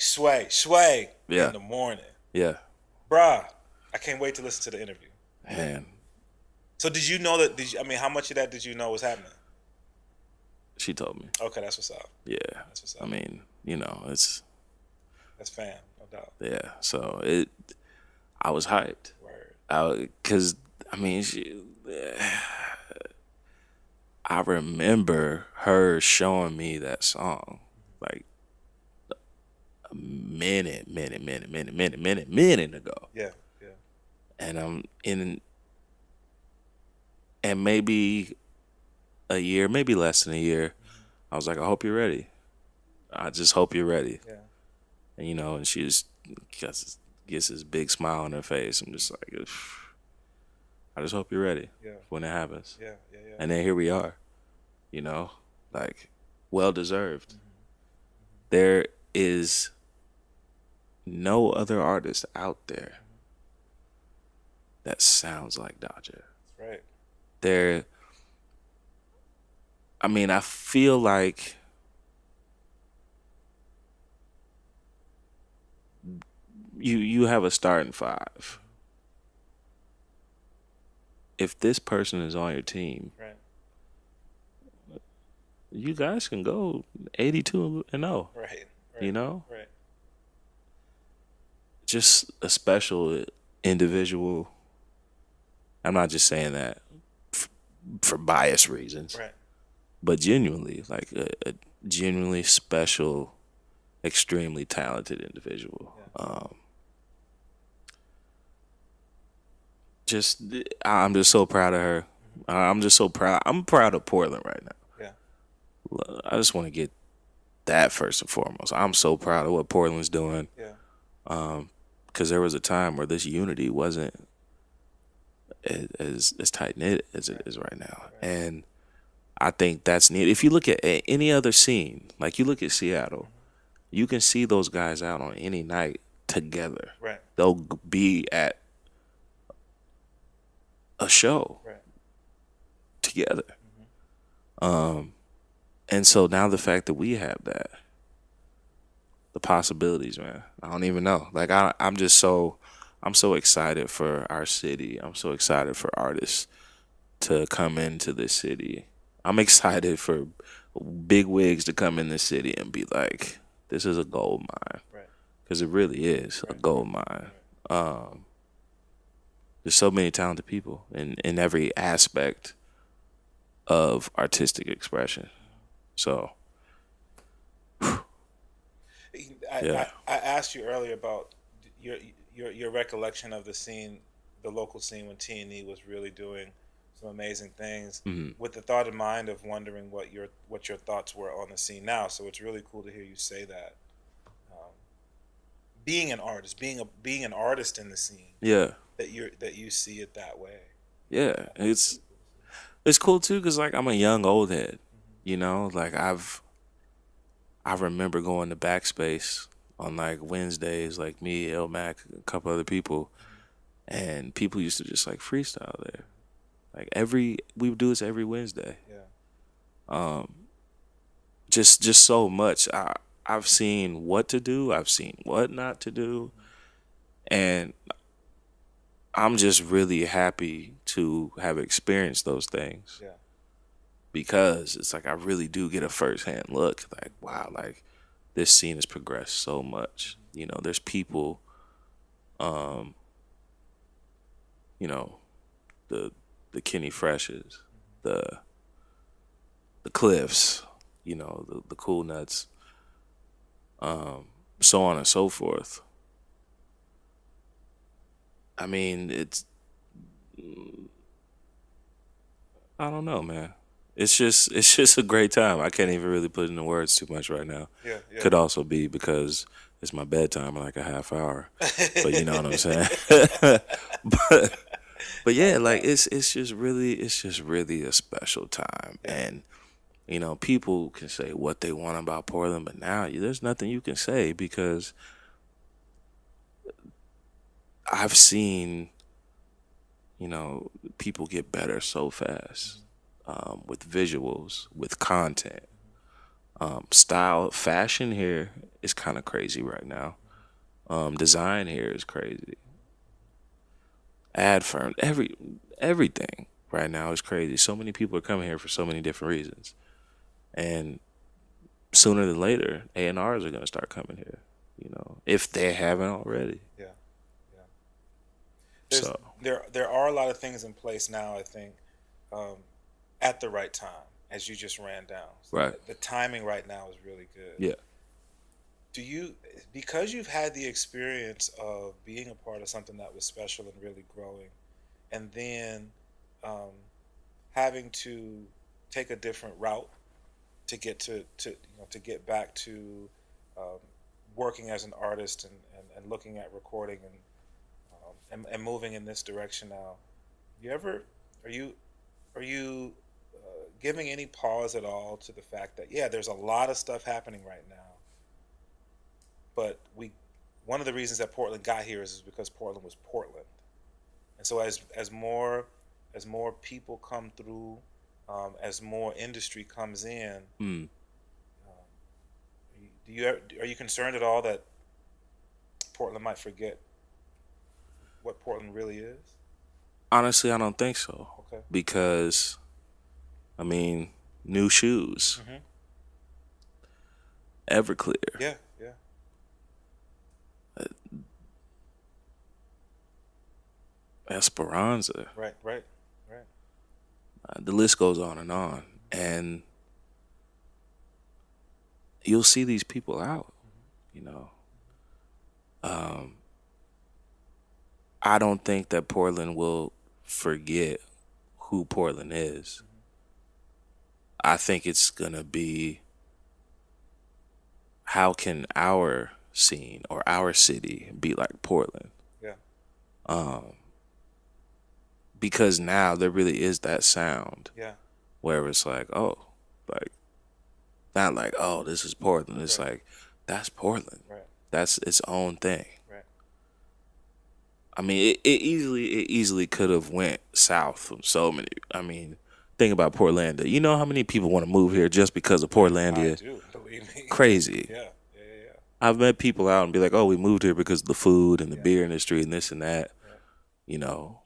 Yeah, in the morning, yeah, bruh. I can't wait to listen to the interview. man. So did you know that? I mean, how much of that did you know was happening? She told me. Okay, that's what's up. Yeah, That's what's I up. mean, you know, it's That's fam, no doubt. yeah. So I was hyped. Word. Cause I mean, I remember her showing me that song like a minute ago, Yeah, yeah. and I'm in, and maybe a year, maybe less than a year. I was like, I hope you're ready. I just hope you're ready. Yeah. And you know, and she just gets this big smile on her face. I'm just like, I just hope you're ready Yeah. when it happens. Yeah, yeah, yeah. And then here we are, you know, like well deserved. There is no other artist out there that sounds like Dodger. That's right. There, I mean, I feel like you have a starting five. If this person is on your team, Right. you guys can go 82-0. Right. Right. You know, Right. just a special individual. I'm not just saying that for bias reasons, Right. but genuinely, like a genuinely special, extremely talented individual. Yeah. I'm just so proud of her. I'm just so proud. I'm proud of Portland right now. Yeah. I just want to get that first and foremost. I'm so proud of what Portland's doing. Yeah. Because there was a time where this unity wasn't as tight knit as it is right now, and I think that's neat. If you look at any other scene, like you look at Seattle, you can see those guys out on any night together. Right. They'll be at a show Right. together. And so now the fact that we have that, the possibilities, man, I don't even know. Like I'm so excited for our city. I'm so excited for artists to come into this city. I'm excited for big wigs to come in this city and be like, this is a gold mine. Right. Because it really is a gold mine. There's so many talented people in every aspect of artistic expression. So, yeah. I asked you earlier about your your recollection of the scene, the local scene when T&E was really doing some amazing things, with the thought in mind of wondering what your thoughts were on the scene now. So it's really cool to hear you say that. Being an artist, being an artist in the scene, Yeah. that you see it that way. Yeah. It's cool too because like I'm a young old head, you know. Like I remember going to Backspace on like Wednesdays, like me, El Mac, a couple other people, and people used to just like freestyle there. Like we would do this every Wednesday. Yeah. Just so much. I've seen what to do. I've seen what not to do, and I'm just really happy to have experienced those things. Yeah. Because it's like I really do get a firsthand look. Like, wow, like this scene has progressed so much. You know, there's people, you know, the Kenny Freshes, the Klyphs, you know, the Cool Nuts, so on and so forth. I mean, I don't know, man. It's just a great time. I can't even really put into words too much right now. Yeah. Yeah. Could also be because it's my bedtime in like a half hour. But you know what I'm saying? but yeah, like it's just really a special time. Yeah. And you know, people can say what they want about Portland, but now there's nothing you can say because I've seen, you know, people get better so fast. With visuals, with content, style, fashion here is kind of crazy right now. Design here is crazy. Ad firm, everything right now is crazy. So many people are coming here for so many different reasons, and sooner than later, A&Rs are gonna start coming here. You know, if they haven't already. Yeah. Yeah. So there are a lot of things in place now. I think. At the right time, as you just ran down. So right. The timing right now is really good. Yeah. Do you, because you've had the experience of being a part of something that was special and really growing, and then having to take a different route to get to get back to um, working as an artist and looking at recording and moving in this direction now, you ever are you giving any pause at all to the fact that there's a lot of stuff happening right now, but one of the reasons that Portland got here is because Portland was Portland, and so as more people come through, as more industry comes in, are you concerned at all that Portland might forget what Portland really is? Honestly, I don't think so. Okay. Because, I mean, new shoes, Everclear. Yeah, yeah. Esperanza. Right. The list goes on. And you'll see these people out, you know. I don't think that Portland will forget who Portland is. I think it's going to be, how can our scene or our city be like Portland? Yeah. Because now there really is that sound. Yeah. Where it's like, oh, like, not like, oh, this is Portland. It's Right. like, that's Portland. Right. That's its own thing. Right. I mean, it easily could have went south from so many. I mean, think about Portlandia. You know how many people want to move here just because of Portlandia? I do, believe me. Crazy. Yeah. I've met people out and be like, oh, we moved here because of the food and the beer industry and this and that. Yeah. You know,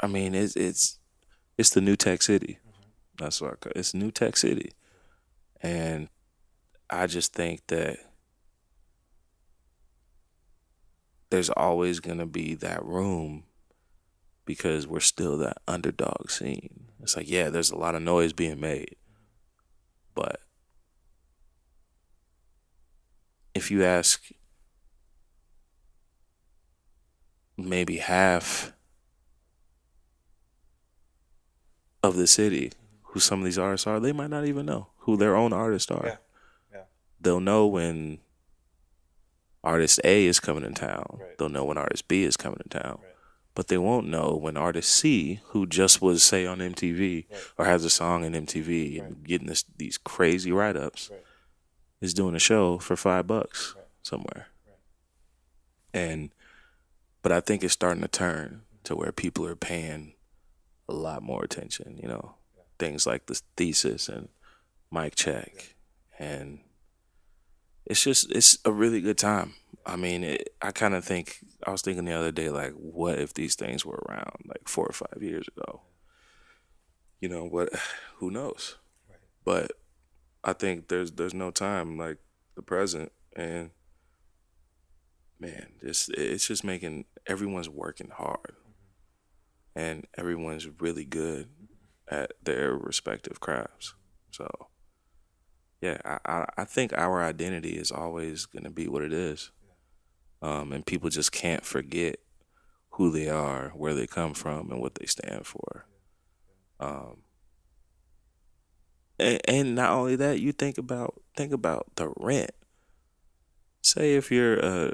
I mean, it's It's the new tech city. That's what it's new tech city. And I just think that there's always going to be that room because we're still that underdog scene. It's like, yeah, there's a lot of noise being made. But if you ask maybe half of the city who some of these artists are, they might not even know who their own artists are. Yeah. Yeah. They'll know when artist A is coming in town. Right. They'll know when artist B is coming in town. Right. But they won't know when artist C, who just was, say, on MTV Right. or has a song in MTV Right. and getting these crazy write-ups, Right. is doing a show for $5 Right. somewhere. Right. But I think it's starting to turn to where people are paying a lot more attention, things like the thesis and mic check. And it's a really good time. I mean, I kind of think, I was thinking the other day, like, what if these things were around like 4 or 5 years ago? Who knows? Right. But I think there's no time like the present. And man, it's just making, everyone's working hard and everyone's really good at their respective crafts. So yeah, I think our identity is always going to be what it is. And people just can't forget who they are, where they come from, and what they stand for. And not only that, you think about the rent. Say if you're a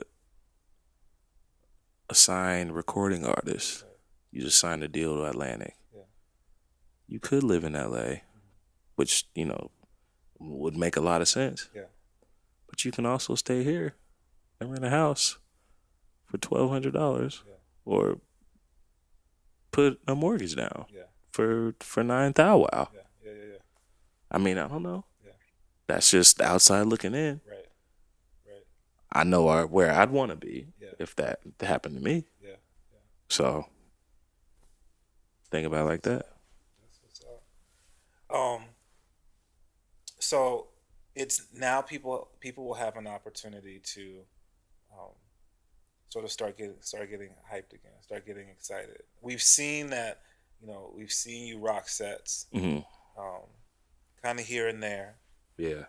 signed recording artist, you just signed a deal to Atlantic. Yeah. You could live in LA, which would make a lot of sense. Yeah. But you can also stay here and rent a house for $1,200, or put a mortgage down for $9,000. Wow. Yeah. I mean, I don't know. Yeah. That's just outside looking in. Right. I know where I'd want to be if that happened to me. Yeah. So think about it like that. That's what's up. So it's now people will have an opportunity to sort of start getting hyped again, start getting excited. We've seen that, we've seen you rock sets, Mm-hmm. kind of here and there. Yeah.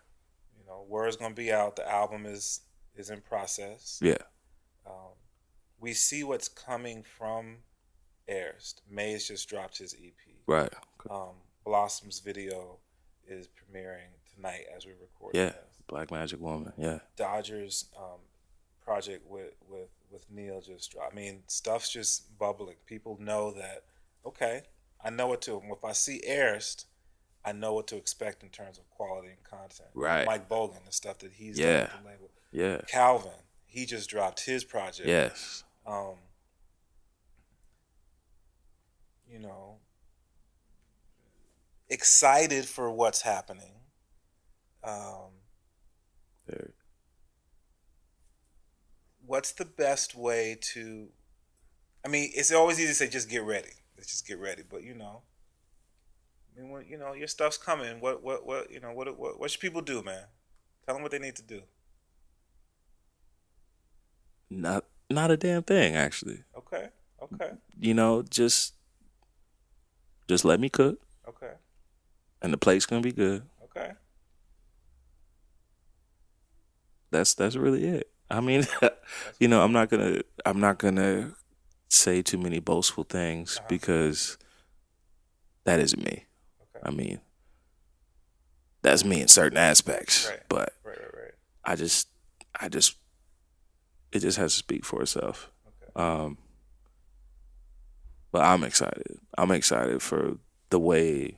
Word's gonna be out. The album is in process. Yeah. We see what's coming from Eyrst. Mays just dropped his EP. Right. Blossom's video is premiering tonight as we record. Yeah. Black Magic Woman. Yeah. Dodgers project with Neil just dropped. I mean, stuff's just bubbling. People know that. Okay, I know what to. If I see Eyrst, I know what to expect in terms of quality and content. Right. Mike Bogan, the stuff that he's done with the label. Yeah. Calvin, he just dropped his project. Yes. Excited for what's happening. What's the best way to? I mean, it's always easy to say just get ready. Let's just get ready, but I mean, when your stuff's coming. What should people do, man? Tell them what they need to do. Not a damn thing, actually. Okay. Just let me cook. Okay. And the plate's gonna be good. Okay. That's really it. I mean, I'm not gonna say too many boastful things because that isn't me. Okay. I mean, that's me in certain aspects, Right. but Right. I just it just has to speak for itself. Okay. But I'm excited. I'm excited for the way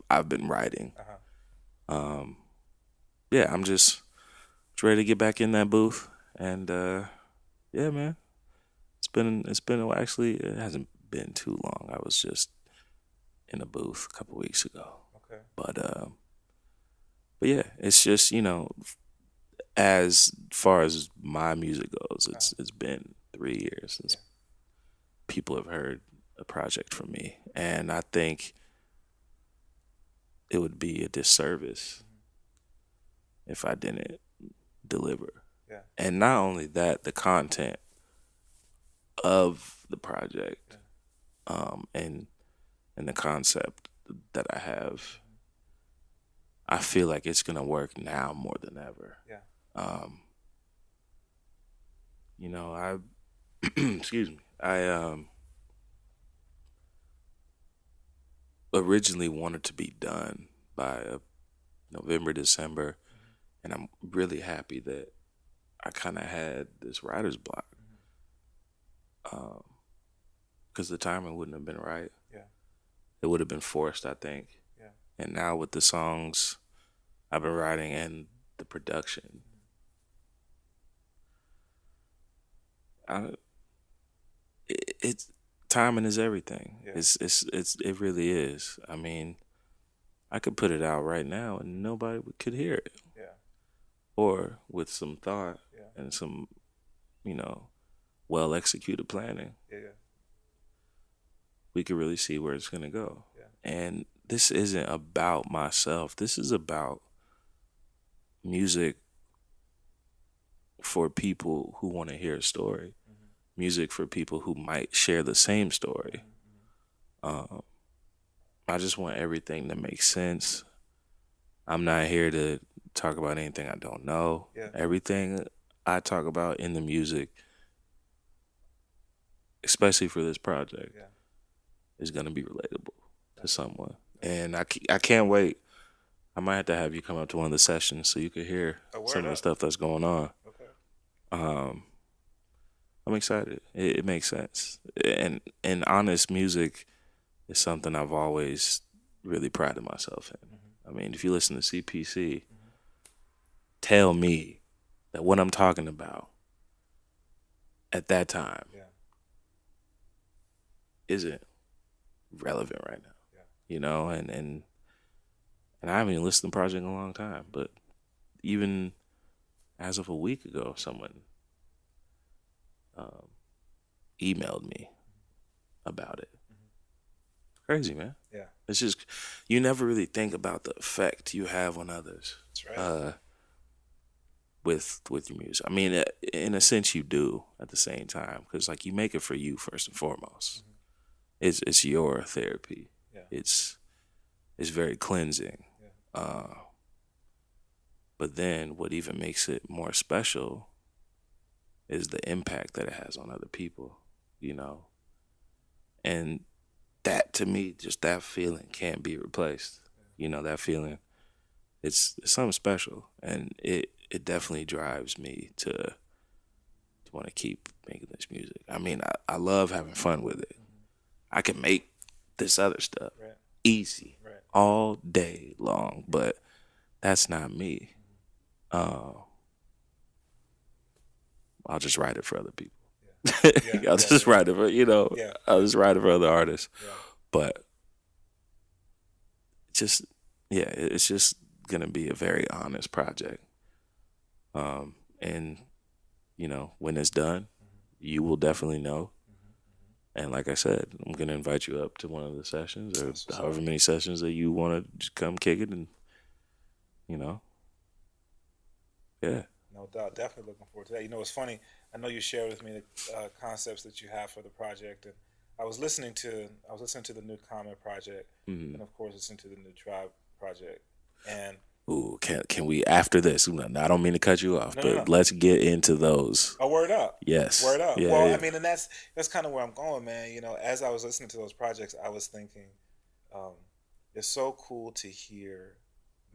I've been writing. Yeah, I'm just ready to get back in that booth, and yeah, man, it's been actually, it hasn't been too long. I was just in a booth a couple weeks ago. Okay. But yeah, it's just as far as my music goes, it's been 3 years since people have heard a project from me, and I think it would be a disservice if I didn't deliver. Yeah. And not only that, the content of the project, and the concept that I have, I feel like it's gonna work now more than ever. Yeah. You know, I excuse me. I originally wanted to be done by November, December, and I'm really happy that I kind of had this writer's block, because the timing wouldn't have been right. Yeah. It would have been forced, I think. Yeah. And now with the songs I've been writing and the production, it's timing is everything. Yeah. It really is. I mean, I could put it out right now and nobody could hear it. Yeah. Or with some thought Yeah. and some, well executed planning, Yeah. we could really see where it's gonna go. Yeah. And this isn't about myself. This is about music for people who want to hear a story. Music for people who might share the same story. I just want everything to make sense. I'm not here to talk about anything I don't know. Yeah. Everything I talk about in the music, especially for this project, Yeah. is going to be relatable to someone. And I can't wait. I might have to have you come up to one of the sessions so you could hear some of the stuff that's going on. Okay. I'm excited. It makes sense. And honest music is something I've always really prided myself in. I mean, if you listen to CPC, tell me that what I'm talking about at that time isn't relevant right now. And I haven't even listened to the project in a long time, but even as of a week ago, someone emailed me about it. Crazy, man. Yeah. It's just, you never really think about the effect you have on others. That's right. With your music. I mean, in a sense, you do at the same time, because like you make it for you first and foremost. It's your therapy. Yeah. It's very cleansing. Yeah. But then what even makes it more special is the impact that it has on other people, And that, to me, just that feeling can't be replaced. That feeling, it's something special. And it definitely drives me to want to keep making this music. I mean, I love having fun with it. I can make this other stuff easy all day long, but that's not me. I'll just write it for other people. I'll just write it for, I'll just write it for other artists. But just, it's just going to be a very honest project. And, when it's done, you will definitely know. And like I said, I'm going to invite you up to one of the sessions or however many sessions that you want to just come kick it and, yeah. No doubt. Definitely looking forward to that. It's funny. I know you shared with me the concepts that you have for the project, and I was listening to the new Common project, and of course listening to the new Tribe project. And ooh, can we after this? I don't mean to cut you off, but no. let's get into those. Oh, word up. Yes. Word up. Yeah, well, yeah. I mean, and that's kind of where I'm going, man. As I was listening to those projects, I was thinking, it's so cool to hear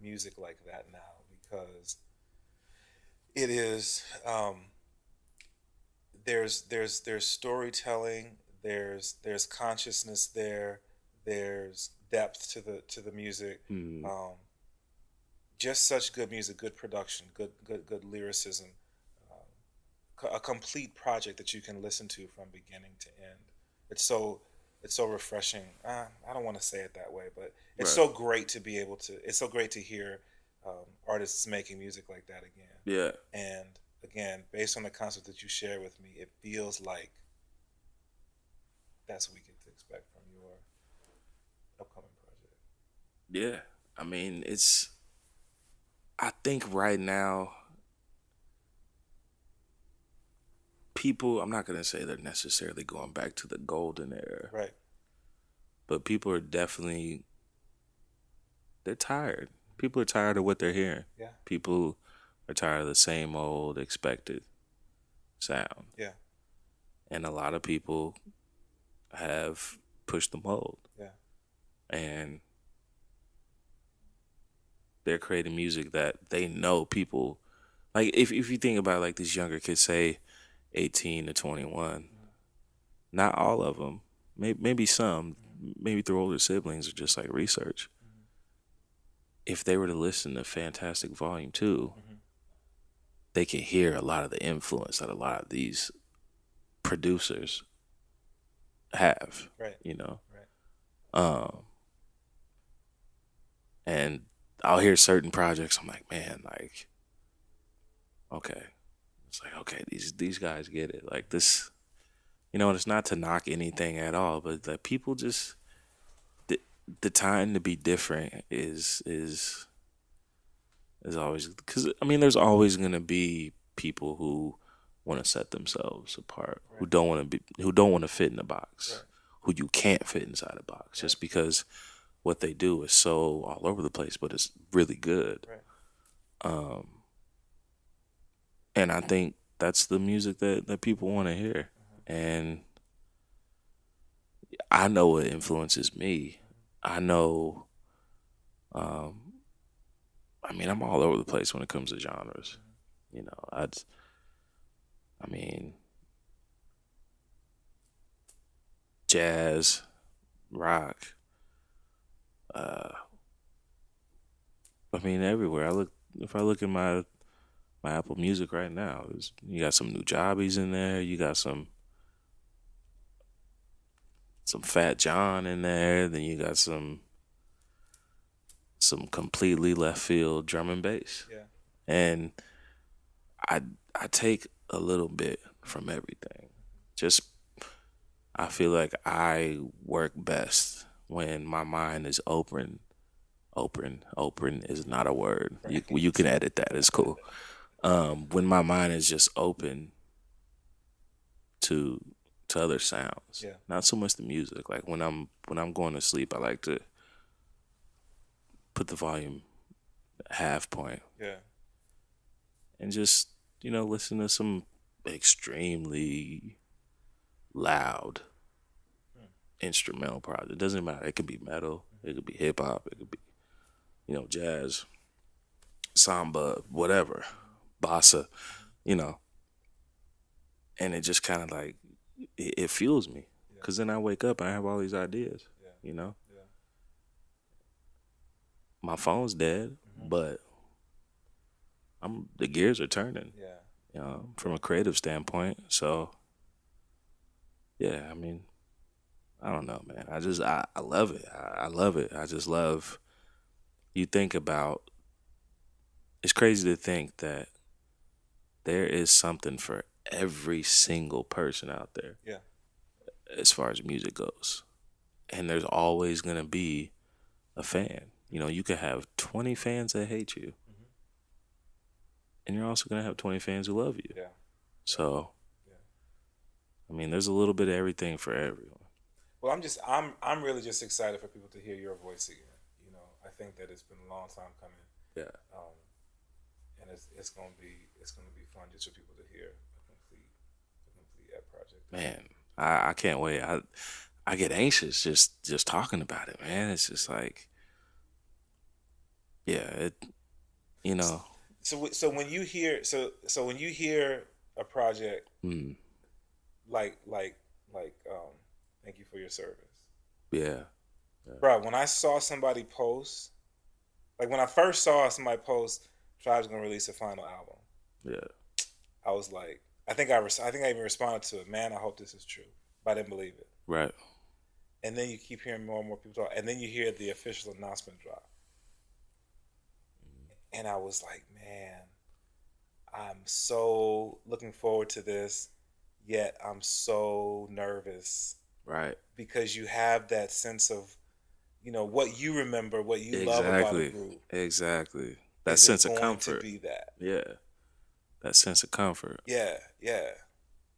music like that now, because it is there's storytelling, there's consciousness there, there's depth to the music. Just such good music, good production, good lyricism, a complete project that you can listen to from beginning to end. It's so refreshing. I don't want to say it that way, but it's so great to be able to. It's so great to hear artists making music like that again. Yeah. And again, based on the concept that you shared with me, it feels like that's what we get to expect from your upcoming project. Yeah. I mean, I think right now, people, I'm not going to say they're necessarily going back to the golden era, Right. but people are definitely, they're tired. People are tired of what they're hearing. Yeah. People are tired of the same old expected sound. Yeah. And a lot of people have pushed the mold. Yeah. And they're creating music that they know people, like if you think about like these younger kids, say 18 to 21, not all of them, maybe some, maybe their older siblings are just like research. If they were to listen to Fantastic Volume 2, they can hear a lot of the influence that a lot of these producers have, Right. you know? Right. And I'll hear certain projects, I'm like, man, like, okay. It's like, okay, these guys get it. Like this, you know, and it's not to knock anything at all, but like people just, the time to be different is always, because I mean, there's always gonna be people who want to set themselves apart, Right. who don't want to fit in a box, Right. who you can't fit inside a box, just because what they do is so all over the place, but it's really good. Right. And I think that's the music that people want to hear. And I know what influences me. I know, I mean, I'm all over the place when it comes to genres. You know, I mean, jazz, rock. I mean, everywhere. If I look at my Apple Music right now, you got some new jobbies in there. You got some Fat John in there. Then you got some completely left field drum and bass. Yeah. And I take a little bit from everything. Just I feel like I work best when my mind is open. Open is not a word. You can edit that. It's cool. When my mind is just open to other sounds, Yeah. not so much the music. Like when I'm going to sleep, I like to put the volume half point. Yeah. And just, you know, listen to some extremely loud instrumental project. It doesn't matter. It could be metal. It could be hip hop. It could be, you know, jazz, samba, whatever, bossa, you know. And it just kind of like, it fuels me. Because then I wake up and I have all these ideas, you know. Yeah. My phone's dead, but the gears are turning. Yeah. You know, from a creative standpoint. So, yeah, I mean, I don't know, man. I love it. I love it. I just love. You think about. It's crazy to think that there is something for every single person out there. Yeah. As far as music goes, and there's always gonna be a fan. You know, you could have 20 fans that hate you, and you're also gonna have 20 fans who love you. Yeah. So, Yeah. I mean, there's a little bit of everything for everyone. Well, I'm really just excited for people to hear your voice again. You know, I think that it's been a long time coming. Yeah. And it's gonna be fun just for people to hear a complete Ed project. Man, I can't wait. I get anxious just talking about it, man. It's just like, yeah, you know. So when you hear when you hear a project like thank you for your service. Yeah. Bro, when I saw somebody post, like when I first saw somebody post Tribe's gonna release a final album. Yeah. I was like, I think I even responded to it. Man, I hope this is true, but I didn't believe it. Right. And then you keep hearing more and more people talk, and then you hear the official announcement drop, and I was like, man, I'm so looking forward to this, yet I'm so nervous. Right. Because you have that sense of what you remember, what you love about a Exactly. group. Exactly. That Is it sense of going to comfort. be that? Yeah. That sense of comfort. Yeah, yeah.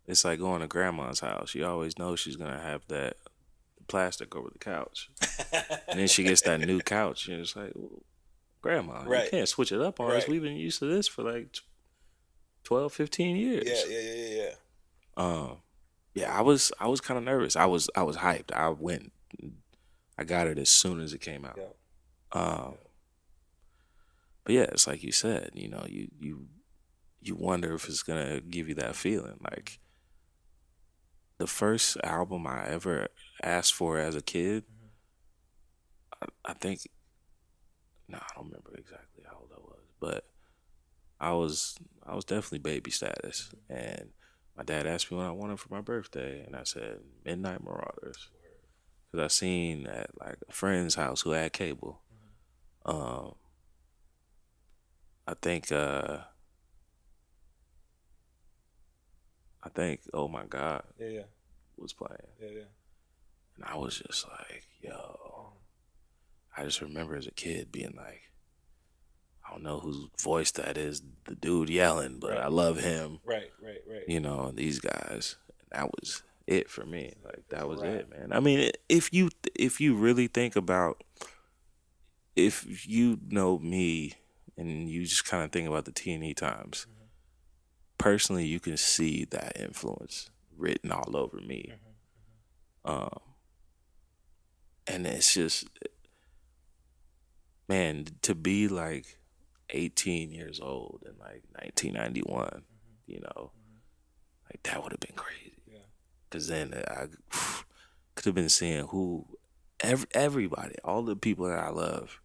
It's like going to grandma's house. You always know she's gonna have that plastic over the couch. And then she gets that new couch, and it's like, well, Grandma, you Right, can't switch it up on us. right. We've been used to this for like 12, 15 Yeah, years. yeah, yeah, yeah, yeah. Um, yeah, I was kind of nervous. I was hyped. I went. I got it as soon as it came out. Yeah. Um, but yeah, it's like you said. You wonder if it's gonna give you that feeling. Like the first album I ever asked for as a kid, I think. No, I don't remember exactly how old I was, but I was definitely baby status, and my dad asked me what I wanted for my birthday, and I said Midnight Marauders, because I seen at like a friend's house who had cable. Um, I think Oh My God Yeah, yeah, was playing, yeah, yeah. and I was just like, yo. I just remember as a kid being like, I don't know whose voice that is, the dude yelling, but Right. I love him. Right, right, right. These guys. That was it for me. Like that was Right. it, man. I mean, if you really think about, if you know me and you just kind of think about the T&E times, personally, you can see that influence written all over me. Um, and it's just, man, to be like 18 years old in like 1991, like that would have been crazy. Yeah. Because then I could have been seeing everybody, all the people that I love,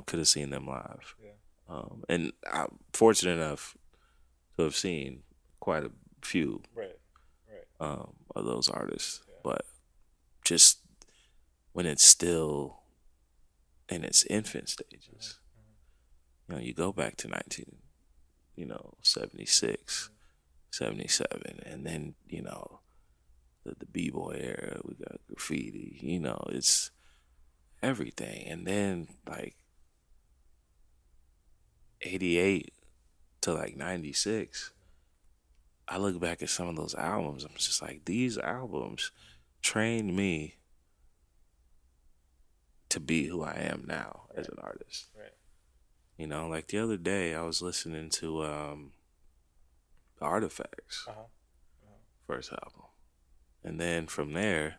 could have seen them live. Yeah. And I'm fortunate enough to have seen quite a few Right. Right. of those artists. Yeah. But just when it's still in its infant stages, you go back to 76, 77, and then, the B-boy era, we got graffiti, it's everything. And then like 88 to like 96, I look back at some of those albums, I'm just like, these albums trained me to be who I am now as an artist. Right. Like the other day I was listening to the Artifacts first album. And then from there,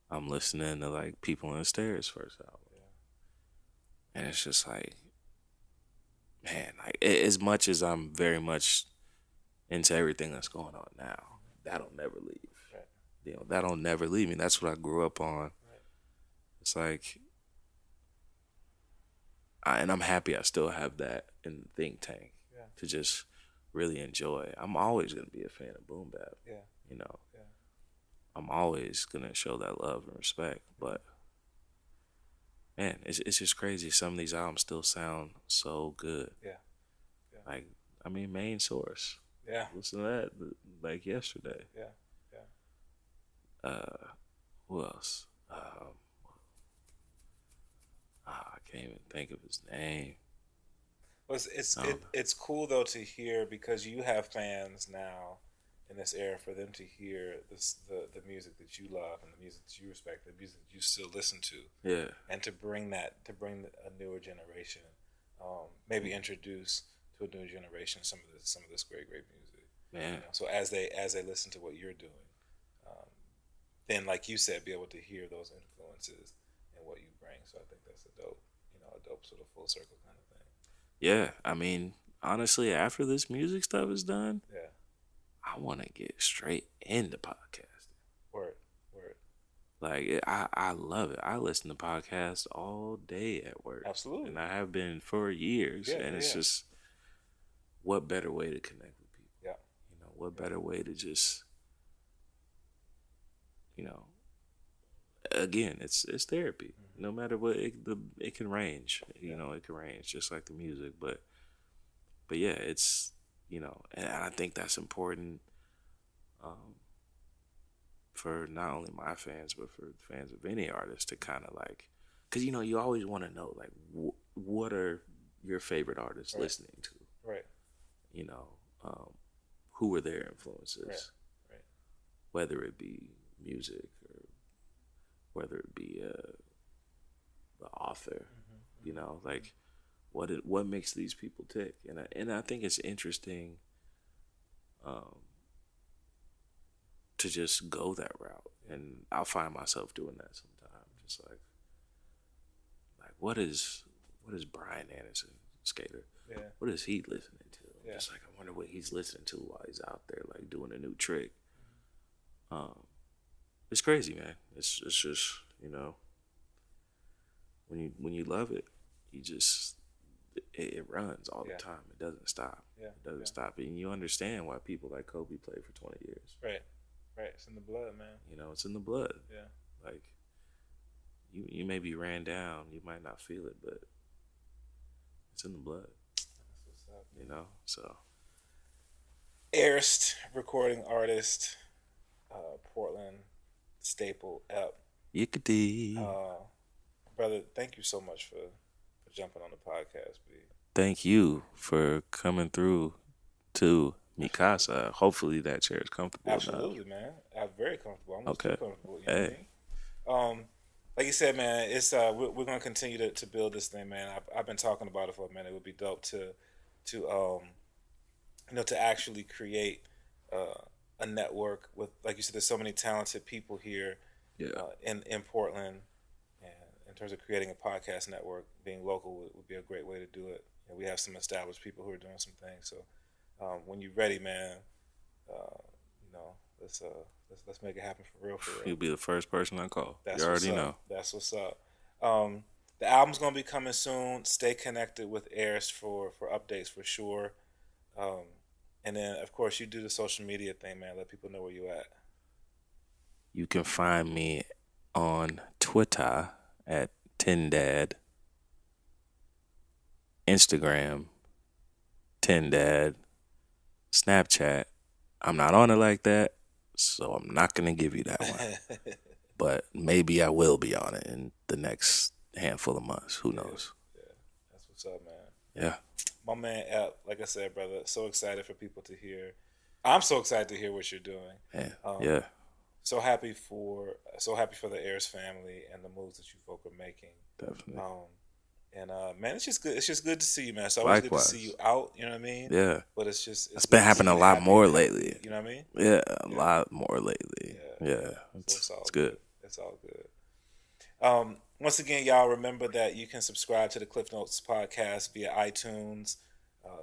I'm listening to like People in the Stairs first album. Yeah. And it's just like, man, like as much as I'm very much into everything that's going on now, that'll never leave. Right. That'll never leave me. That's what I grew up on. Right. It's like, and I'm happy I still have that in the think tank to just really enjoy. I'm always gonna be a fan of boom bap. Yeah. Yeah. I'm always gonna show that love and respect. But man, it's just crazy. Some of these albums still sound so good. Yeah. Like, I mean, Main Source. Yeah. Listen to that like yesterday. Yeah. Yeah. Who else? I can't even think of his name. Well, it's cool though to hear, because you have fans now in this era, for them to hear the music that you love and the music that you respect, the music that you still listen to. Yeah. And to bring a newer generation, maybe introduce to a new generation some of this great music. Man. So as they listen to what you're doing, then like you said, be able to hear those influences and what you bring. So I think that's a dope sort of full circle kind of thing. Yeah, I mean, honestly, after this music stuff is done, I want to get straight into podcasting. Word. Like, I love it. I listen to podcasts all day at work. Absolutely. And I have been for years. Yeah, and it's just, what better way to connect with people? Yeah. What better way to just, again, it's therapy. Mm-hmm. No matter what, it can range. It can range just like the music. But yeah, it's, and I think that's important for not only my fans but for fans of any artist to kind of like, because you always want to know like what are your favorite artists listening to, right? You know, who were their influences, right. Whether it be music or whether it be the author, like what makes these people tick, and I think it's interesting to just go that route, and I'll find myself doing that sometimes, just like what is Brian Anderson, skater? Yeah. What is he listening to? Yeah. Just like I wonder what he's listening to while he's out there like doing a new trick. It's crazy, man. It's just when you love it, you just it runs all the time. It doesn't stop. Yeah. It doesn't stop. And you understand why people like Kobe played for 20 years. Right. It's in the blood, man. It's in the blood. Yeah. Like you may be ran down, you might not feel it, but it's in the blood. That's what's up. So Eyrst, recording artist, Portland staple up. Yickety. Brother, thank you so much for jumping on the podcast, B. Thank you for coming through to Mikasa. Hopefully that chair is comfortable. Absolutely, man. I'm very comfortable. I'm okay. Too comfortable. You know what I mean? Like you said, man, it's we're gonna continue to build this thing, man. I've been talking about it for a minute. It would be dope to actually create a network with, like you said, there's so many talented people here in Portland, and in terms of creating a podcast network, being local would be a great way to do it. And we have some established people who are doing some things. So when you're ready, man, let's make it happen for real. You'll be the first person I call. That's you already know. That's what's up. The album's gonna be coming soon. Stay connected with Eyrst for updates for sure. And then of course you do the social media thing, man. Let people know where you at. You can find me on Twitter at Tindad, Instagram, Tindad, Snapchat. I'm not on it like that, so I'm not gonna give you that one. But maybe I will be on it in the next handful of months. Who knows? Yeah, that's what's up, man. Yeah. My man, like I said, brother, so excited for people to hear. I'm so excited to hear what you're doing. Yeah. So happy for the Eyrst family and the moves that you folk are making. Definitely. Man, it's just good. It's just good to see you, man. It's always Likewise. good to see you out. You know what I mean? Yeah. But it's been happening a lot more lately. You know what I mean? Yeah, a lot more lately. Yeah. It's good. It's all good. Once again, y'all remember that you can subscribe to the Klyph Notes podcast via iTunes,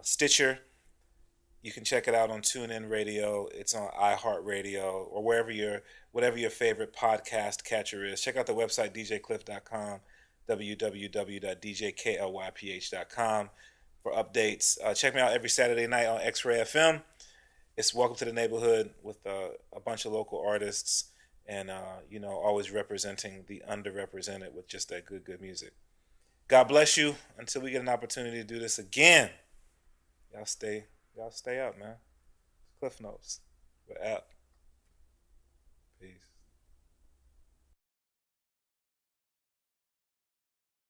Stitcher. You can check it out on TuneIn Radio. It's on iHeartRadio or whatever your favorite podcast catcher is. Check out the website djklyph.com, www.djklyph.com for updates. Check me out every Saturday night on X-Ray FM. It's Welcome to the Neighborhood with a bunch of local artists and, always representing the underrepresented with just that good music. God bless you until we get an opportunity to do this again. Y'all stay up, man. Klyph Notes. We're out. Peace.